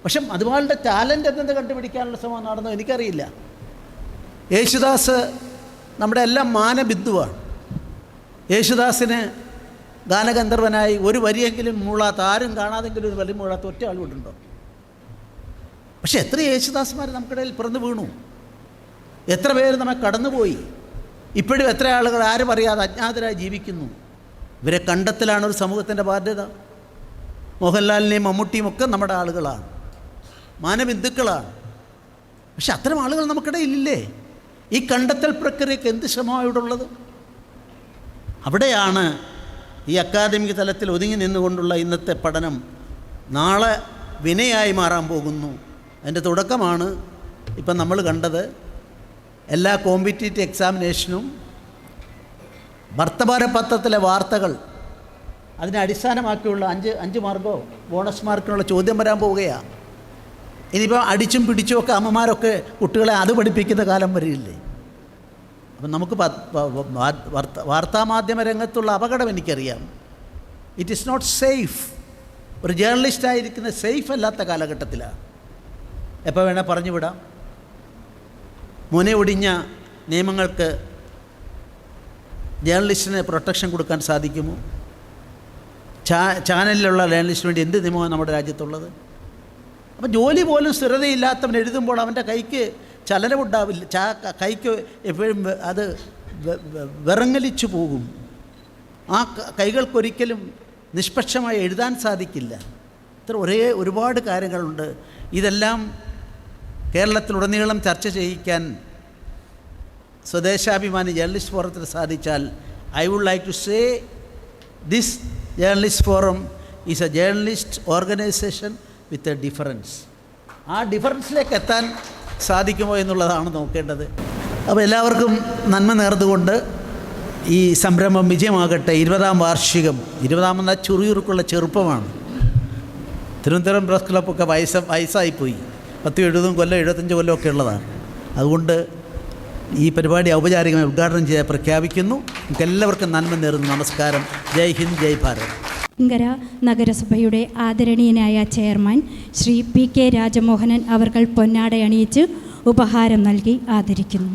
പക്ഷെ മധുബാലിൻ്റെ ടാലൻ്റ് എന്തെന്ന് കണ്ടുപിടിക്കാനുള്ള ശ്രമം നടന്നോ എനിക്കറിയില്ല. യേശുദാസ് നമ്മുടെ എല്ലാം മാനബിന്ദുവാണ്. യേശുദാസിന് ഗാനഗന്ധർവനായി ഒരു വരിയെങ്കിലും മൂളാത്ത, ആരും കാണാതെങ്കിലും ഒരു വരി മൂളാത്ത ഒറ്റ ആളുകൊണ്ടുണ്ടോ? പക്ഷെ എത്ര യേശുദാസ്മാർ നമുക്കിടയിൽ പിറന്നു വീണു, എത്ര പേര് നമ്മെ കടന്നുപോയി. ഇപ്പോഴും എത്ര ആളുകൾ ആരും അറിയാതെ അജ്ഞാതരായി ജീവിക്കുന്നു. ഇവരെ കണ്ടെത്തലാണ് ഒരു സമൂഹത്തിൻ്റെ ബാധ്യത. മോഹൻലാലിനെയും മമ്മൂട്ടിയും ഒക്കെ നമ്മുടെ ആളുകളാണ്, മാനബിന്ദുക്കളാണ്. പക്ഷെ അത്തരം ആളുകൾ നമുക്കിടയിലില്ലേ? ഈ കണ്ടെത്തൽ പ്രക്രിയക്ക് എന്ത് ശ്രമമാണ് ഇവിടെ ഉള്ളത്? അവിടെയാണ് ഈ അക്കാദമിക് തലത്തിൽ ഒതുങ്ങി നിന്നുകൊണ്ടുള്ള ഇന്നത്തെ പഠനം നാളെ വിനയായി മാറാൻ പോകുന്നു. അതിൻ്റെ തുടക്കമാണ് ഇപ്പം നമ്മൾ കണ്ടത്. എല്ലാ കോമ്പറ്റീറ്റീവ് എക്സാമിനേഷനും വർത്തമാനപത്രത്തിലെ വാർത്തകൾ അതിനെ അടിസ്ഥാനമാക്കിയുള്ള 5 മാർക്കോ ബോണസ് മാർക്കിനുള്ള ചോദ്യം വരാൻ പോവുകയാണ്. ഇനിയിപ്പോൾ അടിച്ചും പിടിച്ചും ഒക്കെ അമ്മമാരൊക്കെ കുട്ടികളെ അത് പഠിപ്പിക്കുന്ന കാലം വരില്ലേ? അപ്പം നമുക്ക് വാർത്താമാധ്യമ രംഗത്തുള്ള അപകടം എനിക്കറിയാം. It is not safe. ഒരു ജേർണലിസ്റ്റായിരിക്കുന്ന സേഫ് അല്ലാത്ത കാലഘട്ടത്തിലാണ്. എപ്പോൾ വേണേൽ പറഞ്ഞു വിടാം. മുന ഒടിഞ്ഞ നിയമങ്ങൾക്ക് ജേർണലിസ്റ്റിന് പ്രൊട്ടക്ഷൻ കൊടുക്കാൻ സാധിക്കുമോ? ചാനലിലുള്ള ജേർണലിസ്റ്റിന് വേണ്ടി എന്ത് നിയമമാണ് നമ്മുടെ രാജ്യത്തുള്ളത്? അപ്പം ജോലി പോലും സ്ഥിരതയില്ലാത്തവൻ എഴുതുമ്പോൾ അവൻ്റെ കൈക്ക് ചലനമുണ്ടാവില്ല. കൈക്ക് എപ്പോഴും അത് വിറങ്ങലിച്ചു പോകും. ആ കൈകൾക്കൊരിക്കലും നിഷ്പക്ഷമായി എഴുതാൻ സാധിക്കില്ല. ഇത്ര ഒരുപാട് കാര്യങ്ങളുണ്ട്. ഇതെല്ലാം കേരളത്തിലുടനീളം ചർച്ച ചെയ്യിക്കാൻ സ്വദേശാഭിമാനി ജേർണലിസ്റ്റ് ഫോറത്തിന് സാധിച്ചാൽ, I would like to say this journalist forum is a journalist organisation with a difference. ആ ഡിഫറൻസിലേക്ക് എത്താൻ സാധിക്കുമോ എന്നുള്ളതാണ് നോക്കേണ്ടത്. അപ്പോൾ എല്ലാവർക്കും നന്മ നേർന്നുകൊണ്ട് ഈ സംരംഭം വിജയമാകട്ടെ. 20ാം വാർഷികം, 20ാമെന്ന ചുറിയുറുക്കുള്ള ചെറുപ്പമാണ്. തിരുവനന്തപുരം പ്രസ് ക്ലബ്ബൊക്കെ വയസ്സായിപ്പോയി. 10-70 കൊല്ലം 75 കൊല്ലമൊക്കെ ഉള്ളതാണ്. അതുകൊണ്ട് ഈ പരിപാടി ഔപചാരികമായി ഉദ്ഘാടനം ചെയ്യാൻ പ്രഖ്യാപിക്കുന്നു. നമുക്ക് എല്ലാവർക്കും നന്മ നേരുന്നു. നമസ്കാരം. ജയ് ഹിന്ദ്, ജയ് ഭാരത്. ങ്കര നഗരസഭയുടെ ആദരണീയനായ ചെയർമാൻ ശ്രീ PK രാജമോഹനൻ അവർകൾ പൊന്നാടയണിയിച്ച് ഉപഹാരം നൽകി ആദരിക്കുന്നു.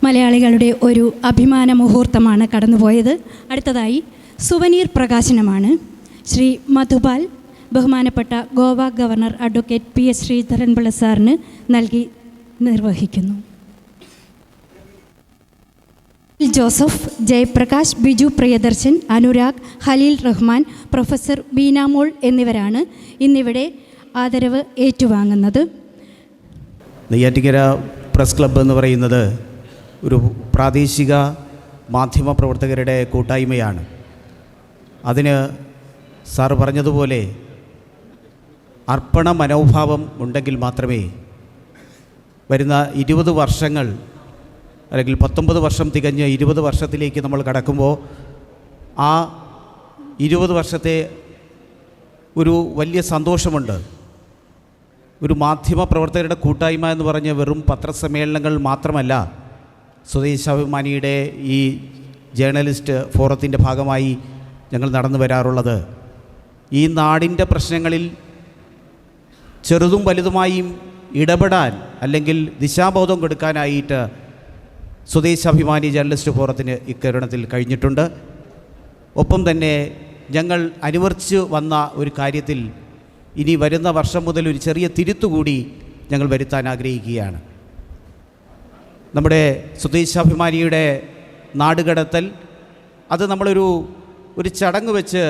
മലയാളികളുടെ ഒരു അഭിമാന മുഹൂർത്തമാണ് കടന്നുപോയത്. അടുത്തതായി സുവനീർ പ്രകാശനമാണ്. ശ്രീ മധുപാൽ ബഹുമാനപ്പെട്ട Goa governor advocate PS Sreedharan Pillai സാറിന് നൽകി നിർവഹിക്കുന്നു. ജോസഫ്, ജയപ്രകാശ്, ബിജു പ്രിയദർശൻ, അനുരാഗ്, ഖലീൽ റഹ്മാൻ, പ്രൊഫസർ ബീനാമോൾ എന്നിവരാണ് ഇന്നിവിടെ ആദരവ് ഏറ്റുവാങ്ങുന്നത്. നെയ്യാറ്റിൻകര പ്രസ് ക്ലബ്ബ് എന്ന് പറയുന്നത് ഒരു പ്രാദേശിക മാധ്യമ പ്രവർത്തകരുടെ കൂട്ടായ്മയാണ്. അതിന് സാറ് പറഞ്ഞതുപോലെ അർപ്പണ മനോഭാവം ഉണ്ടെങ്കിൽ മാത്രമേ വരുന്ന 20 വർഷങ്ങൾ അല്ലെങ്കിൽ 19 വർഷം തികഞ്ഞ് 20 വർഷത്തിലേക്ക് നമ്മൾ കടക്കുമ്പോൾ ആ 20 വർഷത്തെ ഒരു വലിയ സന്തോഷമുണ്ട്. ഒരു മാധ്യമ പ്രവർത്തകരുടെ കൂട്ടായ്മ എന്ന് പറഞ്ഞ വെറും പത്രസമ്മേളനങ്ങൾ മാത്രമല്ല സ്വദേശാഭിമാനിയുടെ ഈ ജേർണലിസ്റ്റ് ഫോറത്തിൻ്റെ ഭാഗമായി ഞങ്ങൾ നടന്നു വരാറുള്ളത്. ഈ നാടിൻ്റെ പ്രശ്നങ്ങളിൽ ചെറുതും വലുതുമായും ഇടപെടാൻ അല്ലെങ്കിൽ ദിശാബോധം കൊടുക്കാനായിട്ട് സ്വദേശാഭിമാനി ജേർണലിസ്റ്റ് ഫോറത്തിന് ഇക്കരണത്തിൽ കഴിഞ്ഞിട്ടുണ്ട്. ഒപ്പം തന്നെ ഞങ്ങൾ അനുവർത്തിച്ച് വന്ന ഒരു കാര്യത്തിൽ ഇനി വരുന്ന വർഷം മുതൽ ഒരു ചെറിയ തിരുത്തുകൂടി ഞങ്ങൾ വരുത്താൻ ആഗ്രഹിക്കുകയാണ്. നമ്മുടെ സ്വദേശാഭിമാനിയുടെ നാടുകടത്തൽ അത് നമ്മളൊരു ചടങ്ങ് വെച്ച്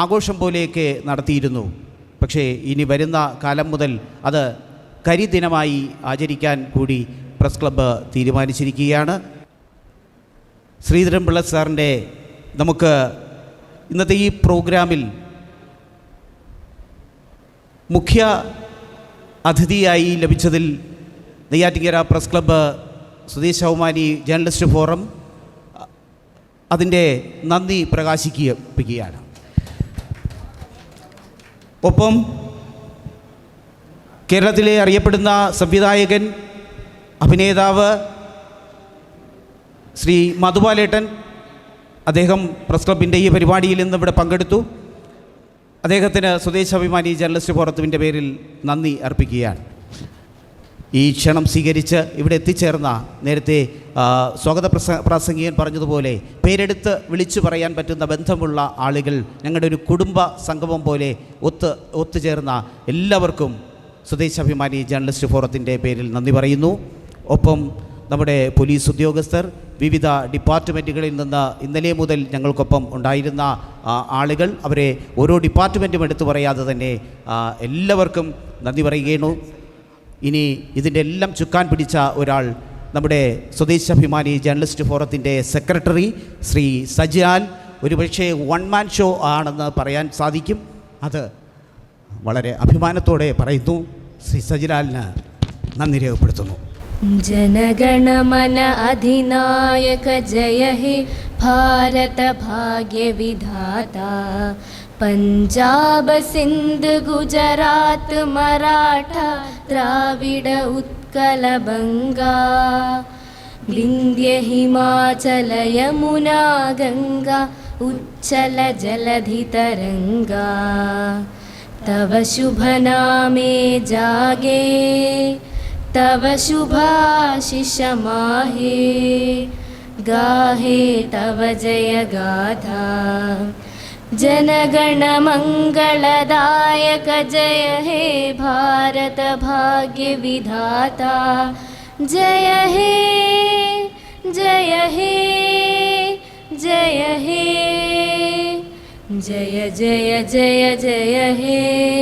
ആഘോഷം പോലെയൊക്കെ നടത്തിയിരുന്നു. പക്ഷേ ഇനി വരുന്ന കാലം മുതൽ അത് കരിദിനമായി ആചരിക്കാൻ കൂടി പ്രസ് ക്ലബ്ബ് തീരുമാനിച്ചിരിക്കുകയാണ്. ശ്രീധരൻപിള്ള സാറിൻ്റെ നമുക്ക് ഇന്നത്തെ ഈ പ്രോഗ്രാമിൽ മുഖ്യ അതിഥിയായി ലഭിച്ചതിൽ Neyyattinkara press club Swadeshabhimani journalist forum അതിൻ്റെ നന്ദി പ്രകാശിപ്പിക്കുകയാണ്. ഒപ്പം കേരളത്തിലെ അറിയപ്പെടുന്ന സംവിധായകൻ, അഭിനേതാവ് ശ്രീ മധുപാലേട്ടൻ, അദ്ദേഹം പ്രസ് ക്ലബിൻ്റെ ഈ പരിപാടിയിൽ നിന്ന് ഇവിടെ പങ്കെടുത്തു. അദ്ദേഹത്തിന് സ്വദേശാഭിമാനി ജേർണലിസ്റ്റ് ഫോറത്തിൻ്റെ പേരിൽ നന്ദി അർപ്പിക്കുകയാണ്. ഈ ക്ഷണം സ്വീകരിച്ച് ഇവിടെ എത്തിച്ചേർന്ന നേരത്തെ സ്വാഗത പ്രാസംഗികൻ പറഞ്ഞതുപോലെ പേരെടുത്ത് വിളിച്ചു പറയാൻ പറ്റുന്ന ബന്ധമുള്ള ആളുകൾ, ഞങ്ങളുടെ ഒരു കുടുംബ സംഗമം പോലെ ഒത്തുചേർന്ന എല്ലാവർക്കും സ്വദേശാഭിമാനി ജേർണലിസ്റ്റ് ഫോറത്തിൻ്റെ പേരിൽ നന്ദി പറയുന്നു. ഒപ്പം നമ്മുടെ പോലീസ് ഉദ്യോഗസ്ഥർ, വിവിധ ഡിപ്പാർട്ട്മെൻറ്റുകളിൽ നിന്ന് ഇന്നലെ മുതൽ ഞങ്ങൾക്കൊപ്പം ഉണ്ടായിരുന്ന ആളുകൾ, അവരെ ഓരോ ഡിപ്പാർട്ട്മെൻറ്റും എടുത്തു പറയാതെ തന്നെ എല്ലാവർക്കും നന്ദി പറയുകയാണ്. ഇനി ഇതിൻ്റെ എല്ലാം ചുക്കാൻ പിടിച്ച ഒരാൾ നമ്മുടെ സ്വദേശാഭിമാനി ജേർണലിസ്റ്റ് ഫോറത്തിൻ്റെ സെക്രട്ടറി ശ്രീ സജിലാൽ. ഒരുപക്ഷെ വൺ മാൻ ഷോ ആണെന്ന് പറയാൻ സാധിക്കും. അത് വളരെ അഭിമാനത്തോടെ പറയുന്നു. ശ്രീ സജിലാലിന് നന്ദി രേഖപ്പെടുത്തുന്നു. जनगणमन अधिनायक जय हे भारत भाग्य विधाता पंजाब सिंध गुजरात मराठा द्राविड उत्कल बंगा विंध्य हिमाचल यमुना गंगा उच्चल जलधि तरंगा तव शुभ नामे जागे तव शुभाशिष माहे गाहे तव जय गाथा जनगण मंगलदायक जय हे भारत भाग्य विधाता जय हे जय हे जय हे जय जय जय जय हे।